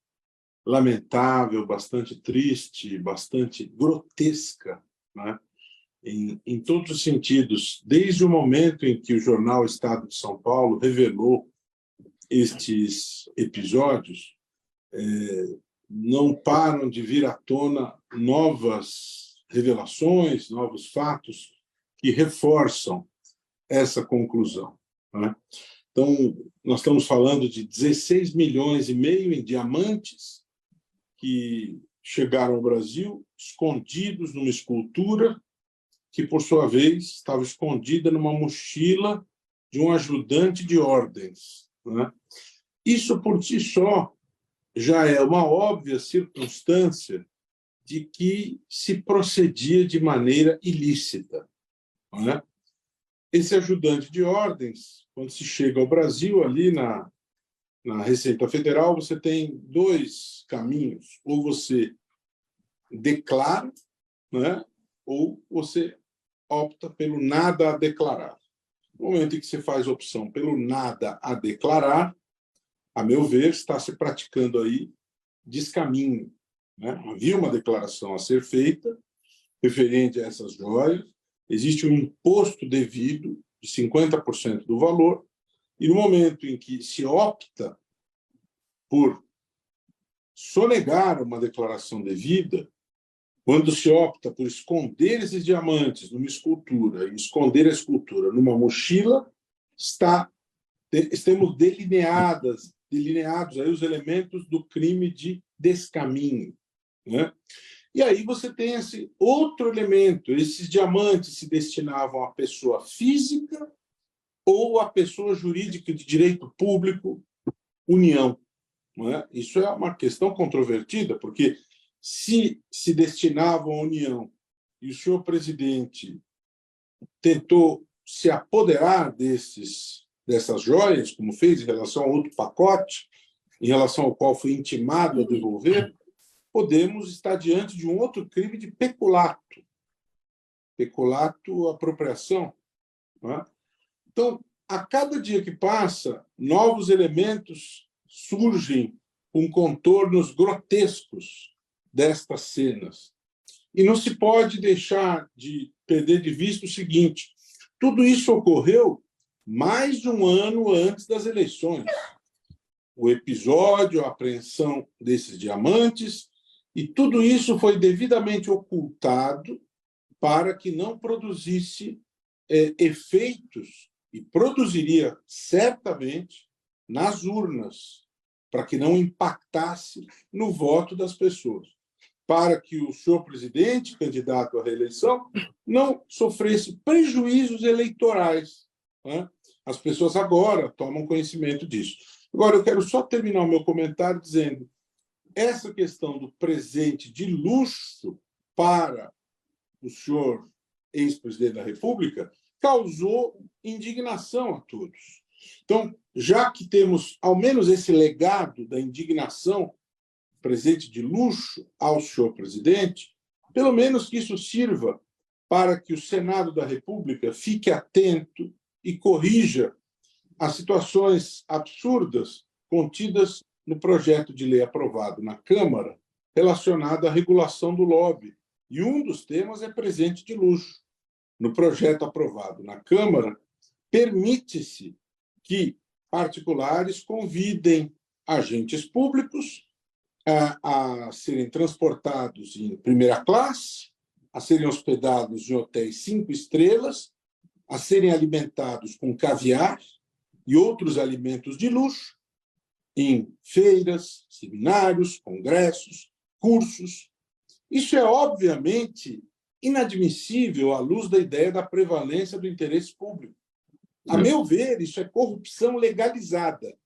lamentável, bastante triste, bastante grotesca, né? Em todos os sentidos. Desde o momento em que o jornal Estado de São Paulo revelou estes episódios, não param de vir à tona novas revelações, novos fatos que reforçam essa conclusão, né? Então, nós estamos falando de 16 milhões e meio em diamantes que chegaram ao Brasil escondidos numa escultura que, por sua vez, estava escondida numa mochila de um ajudante de ordens, né? Isso, por si só, já é uma óbvia circunstância de que se procedia de maneira ilícita. Não é? Esse ajudante de ordens, quando se chega ao Brasil, ali na Receita Federal, você tem dois caminhos. Ou você declara, né? Ou você opta pelo nada a declarar. No momento em que você faz opção pelo nada a declarar, a meu ver, está se praticando aí descaminho. Né? Havia uma declaração a ser feita referente a essas joias, existe um imposto devido de 50% do valor, e no momento em que se opta por sonegar uma declaração devida, quando se opta por esconder esses diamantes numa escultura e esconder a escultura numa mochila, temos delineados aí os elementos do crime de descaminho. Né? E aí você tem esse outro elemento. Esses diamantes se destinavam à pessoa física ou à pessoa jurídica de direito público, União. Não é? Isso é uma questão controvertida, porque se destinavam à União e o senhor presidente tentou se apoderar dessas joias, como fez em relação a outro pacote, em relação ao qual foi intimado a devolver, podemos estar diante de um outro crime de peculato. Peculato, apropriação. Não é? Então, a cada dia que passa, novos elementos surgem com contornos grotescos destas cenas. E não se pode deixar de perder de vista o seguinte: tudo isso ocorreu mais de um ano antes das eleições. O episódio, a apreensão desses diamantes, e tudo isso foi devidamente ocultado para que não produzisse efeitos, e produziria certamente nas urnas, para que não impactasse no voto das pessoas, para que o senhor presidente, candidato à reeleição, não sofresse prejuízos eleitorais. Né? As pessoas agora tomam conhecimento disso. Agora, eu quero só terminar o meu comentário dizendo: essa questão do presente de luxo para o senhor ex-presidente da República causou indignação a todos. Então, já que temos ao menos esse legado da indignação, presente de luxo ao senhor presidente, pelo menos que isso sirva para que o Senado da República fique atento e corrija as situações absurdas contidas no projeto de lei aprovado na Câmara relacionado à regulação do lobby. E um dos temas é presente de luxo. No projeto aprovado na Câmara, permite-se que particulares convidem agentes públicos a serem transportados em primeira classe, a serem hospedados em hotéis 5 estrelas, a serem alimentados com caviar e outros alimentos de luxo, em feiras, seminários, congressos, cursos. Isso é, obviamente, inadmissível à luz da ideia da prevalência do interesse público. A meu ver, isso é corrupção legalizada.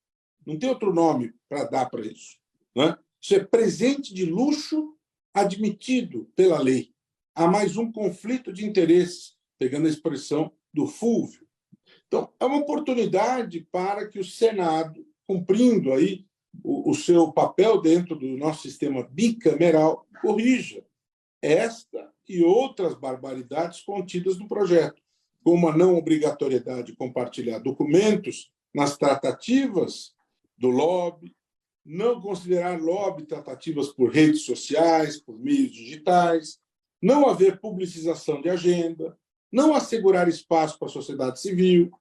Não tem outro nome para dar para isso. Né? Isso é presente de luxo admitido pela lei. Há mais um conflito de interesses, pegando a expressão do Fúvio. Então, é uma oportunidade para que o Senado, cumprindo aí o seu papel dentro do nosso sistema bicameral, corrija esta e outras barbaridades contidas no projeto, como a não obrigatoriedade de compartilhar documentos nas tratativas do lobby, não considerar lobby tratativas por redes sociais, por meios digitais, não haver publicização de agenda, não assegurar espaço para a sociedade civil,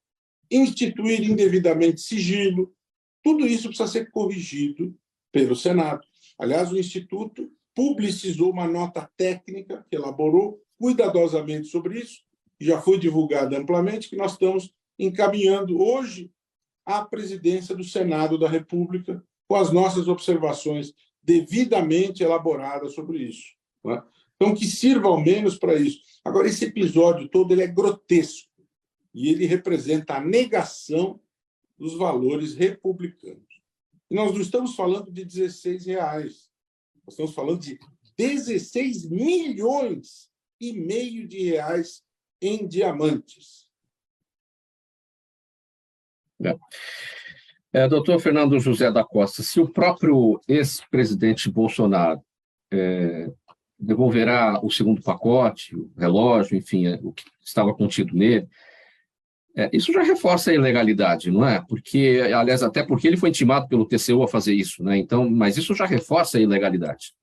instituir indevidamente sigilo. Tudo isso precisa ser corrigido pelo Senado. Aliás, o Instituto publicizou uma nota técnica que elaborou cuidadosamente sobre isso, e já foi divulgada amplamente, que nós estamos encaminhando hoje à presidência do Senado da República, com as nossas observações devidamente elaboradas sobre isso. Né? Então, que sirva ao menos para isso. Agora, esse episódio todo ele é grotesco, e ele representa a negação dos valores republicanos. E nós não estamos falando de R$16, nós estamos falando de 16 milhões e meio de reais em diamantes. Doutor Fernando José da Costa, se o próprio ex-presidente Bolsonaro devolverá o segundo pacote, o relógio, enfim, o que estava contido nele, isso já reforça a ilegalidade, não é? Porque, aliás, até porque ele foi intimado pelo TCU a fazer isso, né? Então, mas isso já reforça a ilegalidade.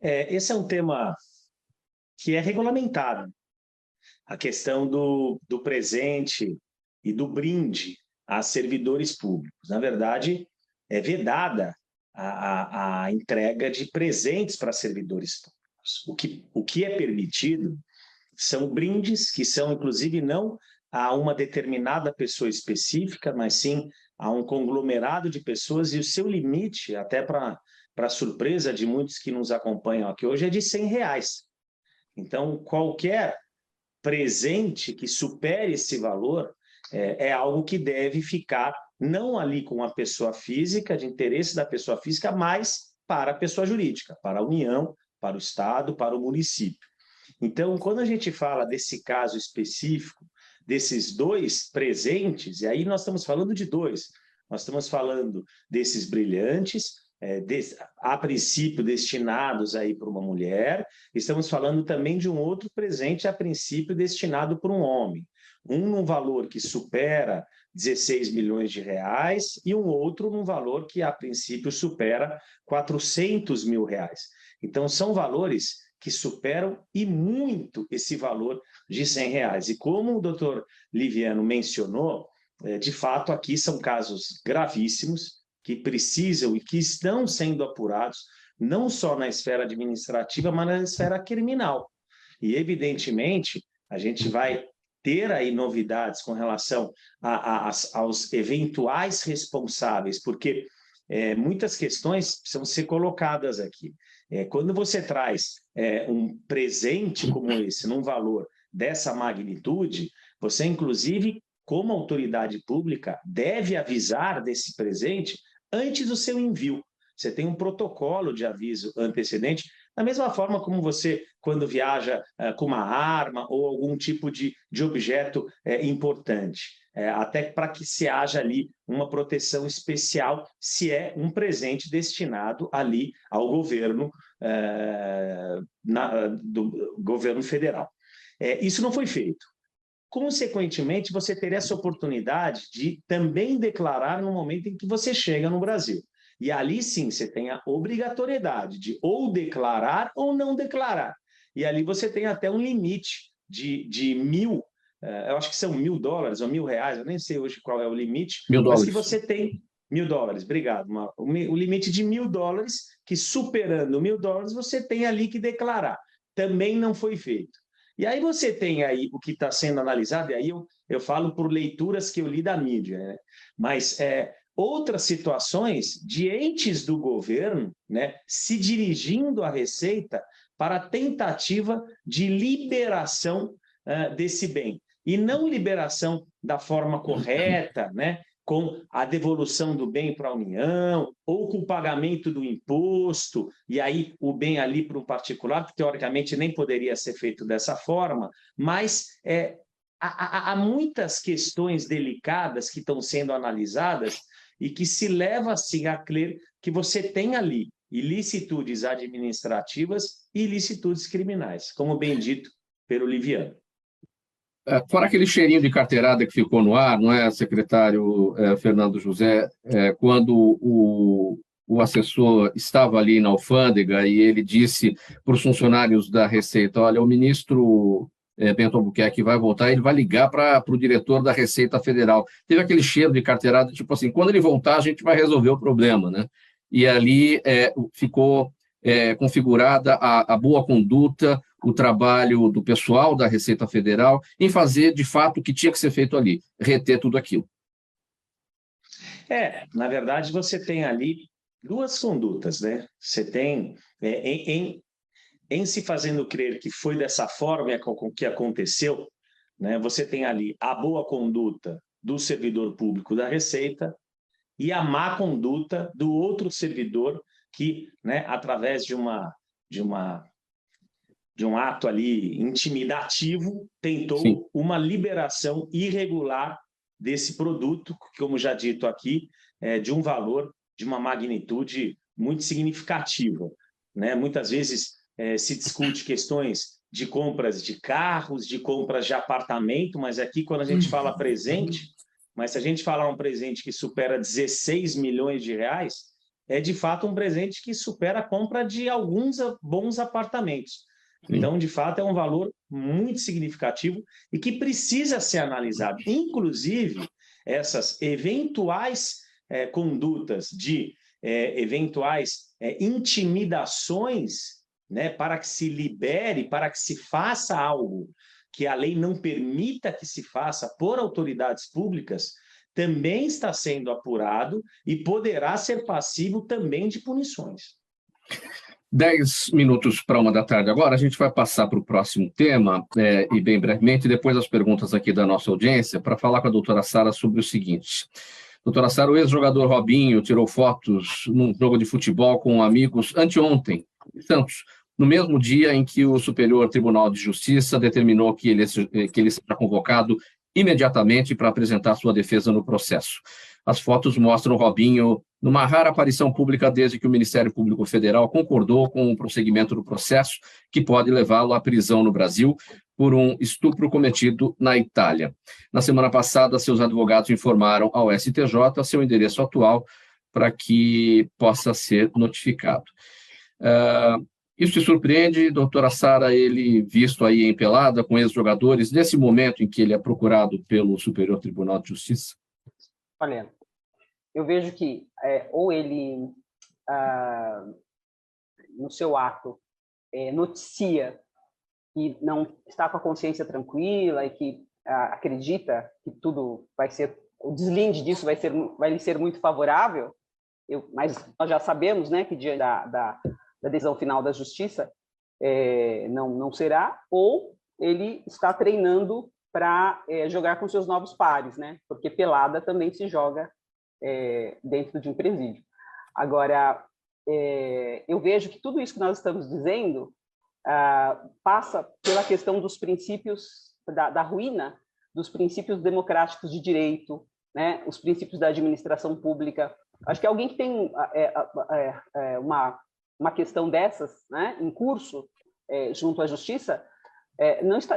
Esse é um tema que é regulamentado. A questão do presente e do brinde a servidores públicos. Na verdade, é vedada a entrega de presentes para servidores públicos. O que é permitido são brindes que são, inclusive, não a uma determinada pessoa específica, mas sim a um conglomerado de pessoas, e o seu limite, até para surpresa de muitos que nos acompanham aqui hoje, é de R$100. Então, qualquer presente que supere esse valor é algo que deve ficar não ali com a pessoa física, de interesse da pessoa física, mas para a pessoa jurídica, para a União, para o Estado, para o município. Então, quando a gente fala desse caso específico, desses dois presentes, e aí nós estamos falando de dois, nós estamos falando desses brilhantes, a princípio destinados aí para uma mulher, estamos falando também de um outro presente, a princípio destinado para um homem, um num valor que supera 16 milhões de reais e um outro num valor que a princípio supera 400 mil reais. Então são valores que superam e muito esse valor de R$100. E como o doutor Liviano mencionou, de fato aqui são casos gravíssimos, que precisam e que estão sendo apurados, não só na esfera administrativa, mas na esfera criminal. E, evidentemente, a gente vai ter aí novidades com relação aos eventuais responsáveis, porque muitas questões precisam ser colocadas aqui. Quando você traz um presente como esse, num valor dessa magnitude, você, inclusive, como autoridade pública, deve avisar desse presente antes do seu envio. Você tem um protocolo de aviso antecedente, da mesma forma como você, quando viaja com uma arma ou algum tipo de objeto importante, até para que se haja ali uma proteção especial, se é um presente destinado ali ao governo, do governo federal. Isso não foi feito. Consequentemente, você teria essa oportunidade de também declarar no momento em que você chega no Brasil. E ali sim, você tem a obrigatoriedade de ou declarar ou não declarar. E ali você tem até um limite de eu acho que são $1.000 ou R$1.000, eu nem sei hoje qual é o limite, mas que você tem $1.000, obrigado. O limite de $1.000, que superando $1.000, você tem ali que declarar. Também não foi feito. E aí você tem aí o que está sendo analisado, e aí eu falo por leituras que eu li da mídia, né? Mas outras situações de entes do governo, né, se dirigindo à Receita para a tentativa de liberação desse bem. E não liberação da forma correta, né, com a devolução do bem para a União, ou com o pagamento do imposto, e aí o bem ali para um particular, que teoricamente nem poderia ser feito dessa forma, mas há muitas questões delicadas que estão sendo analisadas e que se leva assim a crer que você tem ali ilicitudes administrativas e ilicitudes criminais, como bem dito pelo Liviano. Fora aquele cheirinho de carteirada que ficou no ar, não é, secretário Fernando José, quando o assessor estava ali na alfândega e ele disse para os funcionários da Receita, olha, o ministro Bento Albuquerque vai voltar, ele vai ligar para o diretor da Receita Federal. Teve aquele cheiro de carteirada, tipo assim, quando ele voltar a gente vai resolver o problema, né? E ali ficou configurada a boa conduta, o trabalho do pessoal da Receita Federal em fazer, de fato, o que tinha que ser feito ali, reter tudo aquilo. Na verdade, você tem ali duas condutas, né? Você tem, em se fazendo crer que foi dessa forma que aconteceu, né? Você tem ali a boa conduta do servidor público da Receita e a má conduta do outro servidor que, né, através de um ato ali intimidativo, tentou Sim. uma liberação irregular desse produto, que, como já dito aqui, é de um valor, de uma magnitude muito significativa, né? Muitas vezes se discute questões de compras de carros, de compras de apartamento, mas aqui quando a gente fala presente, mas se a gente falar um presente que supera 16 milhões de reais, é de fato um presente que supera a compra de alguns bons apartamentos. Então, de fato, é um valor muito significativo e que precisa ser analisado. Inclusive, essas eventuais condutas de eventuais intimidações, né, para que se libere, para que se faça algo que a lei não permita que se faça por autoridades públicas, também está sendo apurado e poderá ser passível também de punições. 10 minutos para 1 da tarde agora, a gente vai passar para o próximo tema, e bem brevemente, depois as perguntas aqui da nossa audiência, para falar com a doutora Sara sobre o seguinte. Doutora Sara, o ex-jogador Robinho tirou fotos num jogo de futebol com amigos anteontem, em Santos, no mesmo dia em que o Superior Tribunal de Justiça determinou que ele seja convocado imediatamente para apresentar sua defesa no processo. As fotos mostram Robinho numa rara aparição pública desde que o Ministério Público Federal concordou com o prosseguimento do processo, que pode levá-lo à prisão no Brasil por um estupro cometido na Itália. Na semana passada, seus advogados informaram ao STJ seu endereço atual para que possa ser notificado. Isso te surpreende, doutora Sara, ele visto aí em pelada com ex-jogadores, nesse momento em que ele é procurado pelo Superior Tribunal de Justiça? Olha, eu vejo que ou ele, no seu ato, noticia que não está com a consciência tranquila e que acredita que tudo vai ser, o deslinde disso vai lhe ser muito favorável, mas nós já sabemos, né, que diante da decisão final da Justiça não será, ou ele está treinando para jogar com seus novos pares, né? Porque pelada também se joga dentro de um presídio. Agora, eu vejo que tudo isso que nós estamos dizendo passa pela questão dos princípios, da ruína dos princípios democráticos de direito, né? Os princípios da administração pública. Acho que alguém que tem uma questão dessas, né, em curso, junto à Justiça,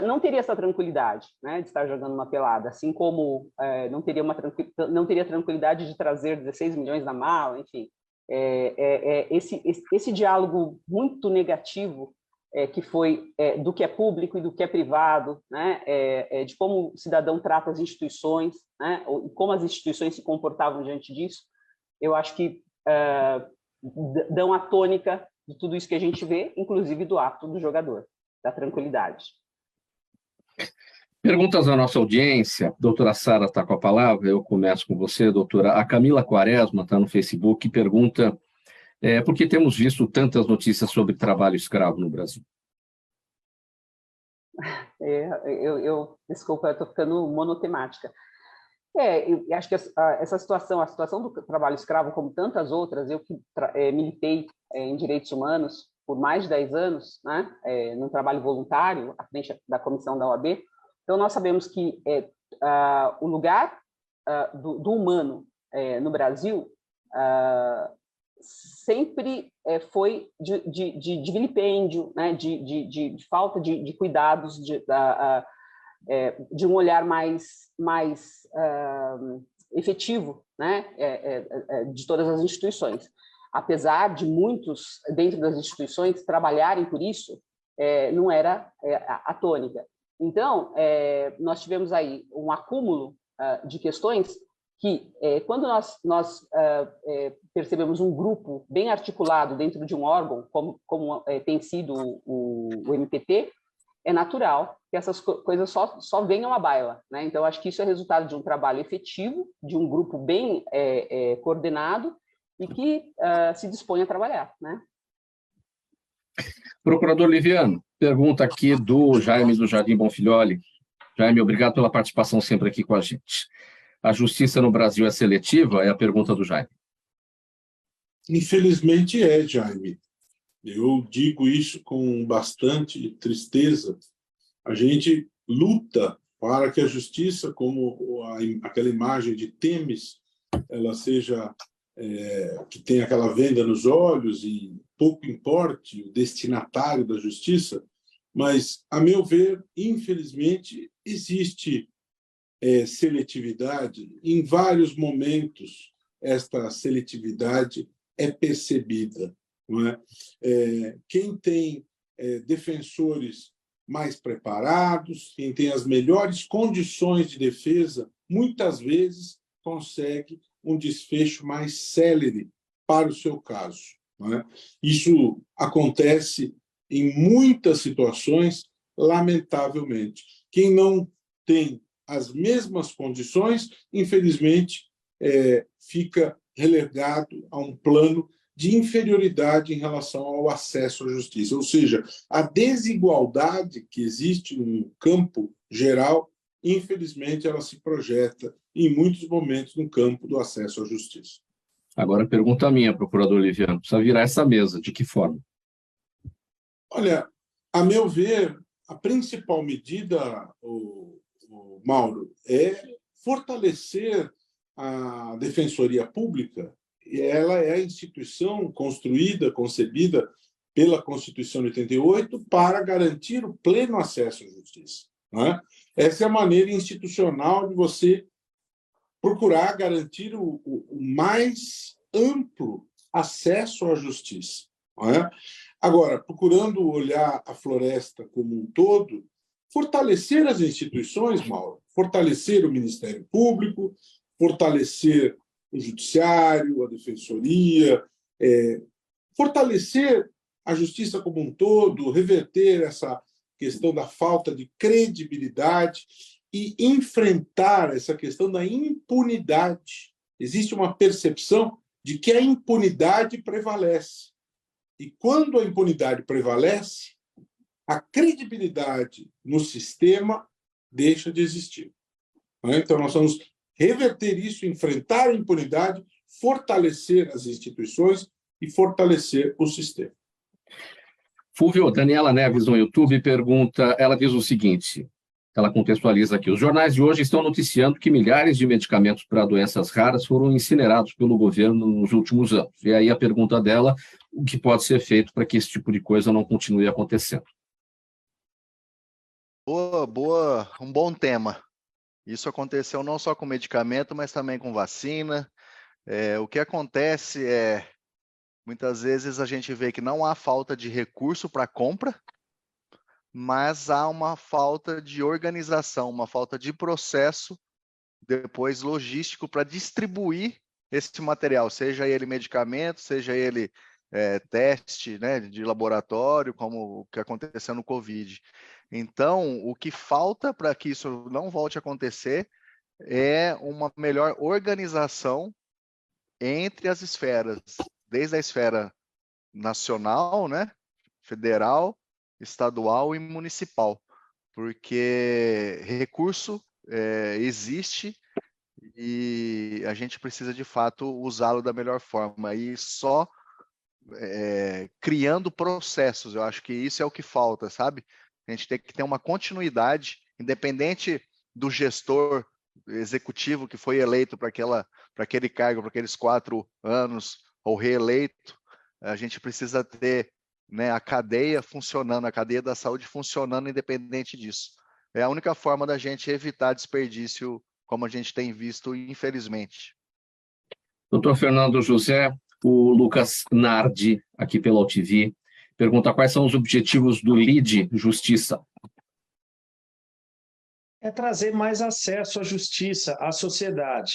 não teria essa tranquilidade, né, de estar jogando uma pelada, assim como não teria tranquilidade de trazer 16 milhões na mala, enfim. Esse diálogo muito negativo que foi do que é público e do que é privado, né, de como o cidadão trata as instituições, né, e como as instituições se comportavam diante disso, eu acho que dão a tônica de tudo isso que a gente vê, inclusive do ato do jogador, da tranquilidade. Perguntas da nossa audiência. Doutora Sara está com a palavra, eu começo com você, doutora. A Camila Quaresma está no Facebook e pergunta por que temos visto tantas notícias sobre trabalho escravo no Brasil? Desculpa, eu estou ficando monotemática. Eu acho que essa situação, a situação do trabalho escravo, como tantas outras, eu que militei em direitos humanos por mais de 10 anos, né, num trabalho voluntário, à frente da comissão da OAB, então nós sabemos que o lugar do humano no Brasil sempre foi de vilipêndio, né, de falta de cuidados, de um olhar mais efetivo, né, de todas as instituições. Apesar de muitos, dentro das instituições, trabalharem por isso, não era a tônica. Então, nós tivemos aí um acúmulo de questões que, quando nós percebemos um grupo bem articulado dentro de um órgão, como tem sido o MPT, é natural que essas coisas só venham à baila, né? Então, acho que isso é resultado de um trabalho efetivo, de um grupo bem coordenado e que se dispõe a trabalhar, né? Procurador Liviano, pergunta aqui do Jaime do Jardim Bonfilholi. Jaime, obrigado pela participação sempre aqui com a gente. A justiça no Brasil é seletiva? É a pergunta do Jaime. Infelizmente Jaime. Eu digo isso com bastante tristeza. A gente luta para que a justiça, como aquela imagem de Temis, ela seja que tem aquela venda nos olhos e pouco importe o destinatário da justiça, mas, a meu ver, infelizmente, existe seletividade. Em vários momentos, esta seletividade é percebida. Não é? Quem tem defensores mais preparados, quem tem as melhores condições de defesa, muitas vezes consegue um desfecho mais célere para o seu caso. Não é? Isso acontece em muitas situações, lamentavelmente. Quem não tem as mesmas condições, infelizmente, fica relegado a um plano de inferioridade em relação ao acesso à justiça. Ou seja, a desigualdade que existe no campo geral, infelizmente, ela se projeta em muitos momentos no campo do acesso à justiça. Agora, pergunta minha, procurador Liviano, precisa virar essa mesa, de que forma? Olha, a meu ver, a principal medida, Mauro, é fortalecer a Defensoria Pública. E ela é a instituição construída, concebida pela Constituição de 88 para garantir o pleno acesso à justiça. Não é? Essa é a maneira institucional de você procurar garantir o mais amplo acesso à justiça. Não é? Agora, procurando olhar a floresta como um todo, fortalecer as instituições, Mauro, fortalecer o Ministério Público, fortalecer o Judiciário, a Defensoria, fortalecer a justiça como um todo, reverter essa questão da falta de credibilidade e enfrentar essa questão da impunidade. Existe uma percepção de que a impunidade prevalece. E quando a impunidade prevalece, a credibilidade no sistema deixa de existir. Então, nós vamos reverter isso, enfrentar a impunidade, fortalecer as instituições e fortalecer o sistema. Fúvio, Daniela Neves no YouTube pergunta, ela diz o seguinte, ela contextualiza aqui, os jornais de hoje estão noticiando que milhares de medicamentos para doenças raras foram incinerados pelo governo nos últimos anos. E aí a pergunta dela, o que pode ser feito para que esse tipo de coisa não continue acontecendo? Boa, um bom tema. Isso aconteceu não só com medicamento, mas também com vacina. O que acontece muitas vezes a gente vê que não há falta de recurso para compra, mas há uma falta de organização, uma falta de processo, depois logístico, para distribuir esse material, seja ele medicamento, seja ele teste, né, de laboratório, como o que aconteceu no Covid. Então, o que falta para que isso não volte a acontecer é uma melhor organização entre as esferas, desde a esfera nacional, né, federal, estadual e municipal, porque recurso existe e a gente precisa, de fato, usá-lo da melhor forma e só criando processos. Eu acho que isso é o que falta, sabe? A gente tem que ter uma continuidade, independente do gestor executivo que foi eleito para aquele cargo, para aqueles 4 anos, ou reeleito. A gente precisa ter, né, a cadeia funcionando, a cadeia da saúde funcionando independente disso. É a única forma da gente evitar desperdício, como a gente tem visto, infelizmente. Doutor Fernando José, o Lucas Nardi, aqui pela UTV, pergunta quais são os objetivos do LIDE Justiça. É trazer mais acesso à justiça à sociedade.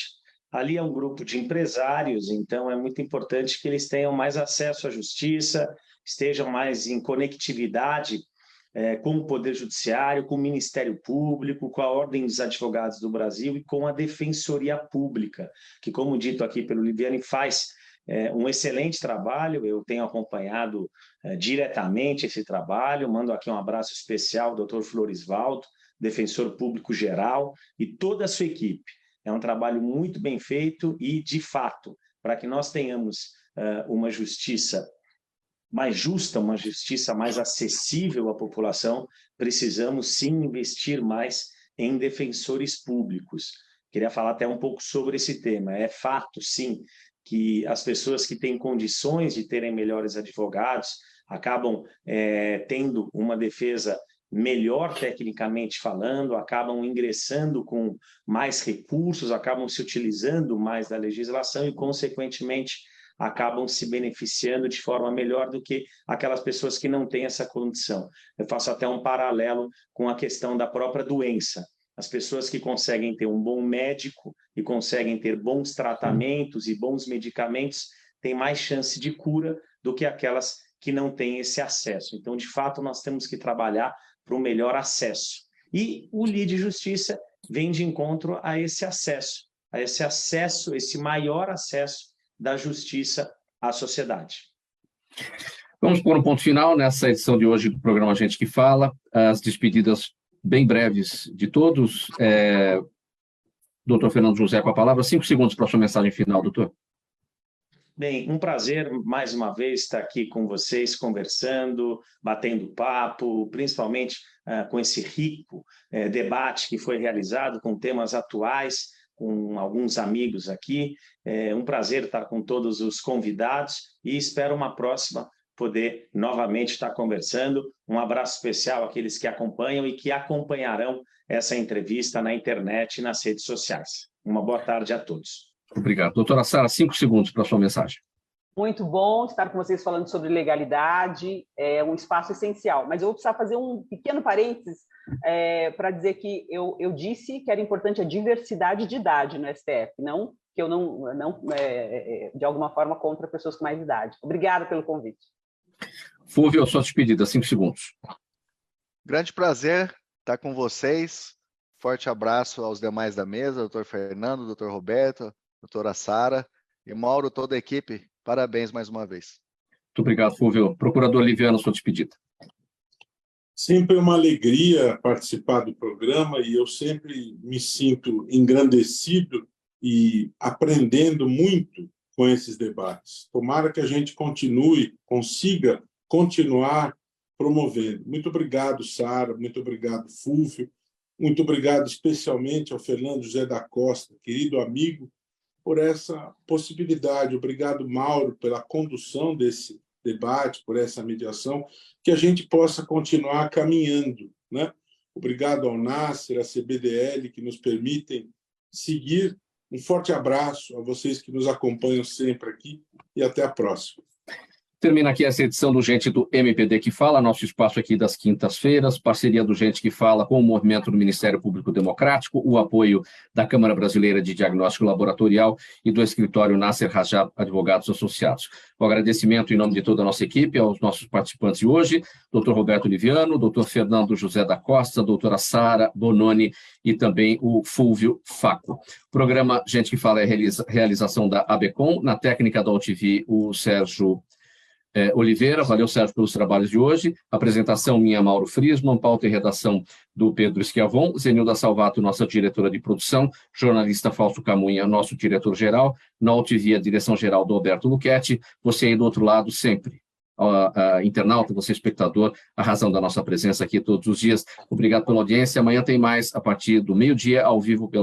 Ali é um grupo de empresários, então é muito importante que eles tenham mais acesso à justiça, estejam mais em conectividade com o Poder Judiciário, com o Ministério Público, com a Ordem dos Advogados do Brasil e com a Defensoria Pública, que, como dito aqui pelo Liviani, faz um excelente trabalho. Eu tenho acompanhado diretamente esse trabalho, mando aqui um abraço especial ao doutor Florisvaldo, defensor público geral, e toda a sua equipe. É um trabalho muito bem feito e, de fato, para que nós tenhamos uma justiça mais justa, uma justiça mais acessível à população, precisamos sim investir mais em defensores públicos. Queria falar até um pouco sobre esse tema. É fato, sim, que as pessoas que têm condições de terem melhores advogados acabam tendo uma defesa melhor tecnicamente falando, acabam ingressando com mais recursos, acabam se utilizando mais da legislação e, consequentemente, acabam se beneficiando de forma melhor do que aquelas pessoas que não têm essa condição. Eu faço até um paralelo com a questão da própria doença. As pessoas que conseguem ter um bom médico e conseguem ter bons tratamentos e bons medicamentos têm mais chance de cura do que aquelas que não têm esse acesso. Então, de fato, nós temos que trabalhar para um melhor acesso. E o Lide Justiça vem de encontro a esse acesso, esse maior acesso da justiça à sociedade. Vamos pôr um ponto final nessa edição de hoje do programa Gente que Fala. As despedidas bem breves de todos. Doutor Fernando José, com a palavra. 5 segundos para a sua mensagem final, doutor. Bem, um prazer, mais uma vez, estar aqui com vocês, conversando, batendo papo, principalmente com esse rico debate que foi realizado com temas atuais, com alguns amigos aqui. É um prazer estar com todos os convidados e espero uma próxima poder novamente estar conversando. Um abraço especial àqueles que acompanham e que acompanharão essa entrevista na internet e nas redes sociais. Uma boa tarde a todos. Obrigado. Doutora Sara, 5 segundos para a sua mensagem. Muito bom estar com vocês falando sobre legalidade, é um espaço essencial. Mas eu vou precisar fazer um pequeno parênteses para dizer que eu disse que era importante a diversidade de idade no STF, não que eu não de alguma forma, contra pessoas com mais idade. Obrigada pelo convite. Fúvio, sua despedida, 5 segundos. Grande prazer estar com vocês. Forte abraço aos demais da mesa, doutor Fernando, doutor Roberto, doutora Sara e Mauro, toda a equipe. Parabéns mais uma vez. Muito obrigado, Fúvio. Procurador Liviano, sua despedida. Sempre uma alegria participar do programa e eu sempre me sinto engrandecido e aprendendo muito com esses debates. Tomara que a gente consiga continuar promovendo. Muito obrigado, Sara, muito obrigado, Fúvio, muito obrigado especialmente ao Fernando José da Costa, querido amigo, por essa possibilidade. Obrigado, Mauro, pela condução desse debate, por essa mediação, que a gente possa continuar caminhando, né? Obrigado ao Nasser, à CBDL, que nos permitem seguir. Um forte abraço a vocês que nos acompanham sempre aqui e até a próxima. Termina aqui essa edição do Gente do MPD que Fala, nosso espaço aqui das quintas-feiras, parceria do Gente que Fala com o movimento do Ministério Público Democrático, o apoio da Câmara Brasileira de Diagnóstico Laboratorial e do escritório Nasser Rajab Advogados Associados. O agradecimento em nome de toda a nossa equipe aos nossos participantes de hoje, Dr. Roberto Liviano, Dr. Fernando José da Costa, doutora Sara Bononi e também o Fúvio Faco. O programa Gente que Fala é realização da ABCOM, na técnica da UTV, o Sérgio Oliveira. Valeu, Sérgio, pelos trabalhos de hoje. Apresentação minha, Mauro Friesman, pauta e redação do Pedro Schiavon, Zenilda Salvato, nossa diretora de produção, jornalista Fausto Camunha, nosso diretor-geral, na UTV, a direção-geral do Alberto Luchetti. Você aí do outro lado sempre, internauta, você espectador, a razão da nossa presença aqui todos os dias. Obrigado pela audiência. Amanhã tem mais, a partir do meio-dia, ao vivo pela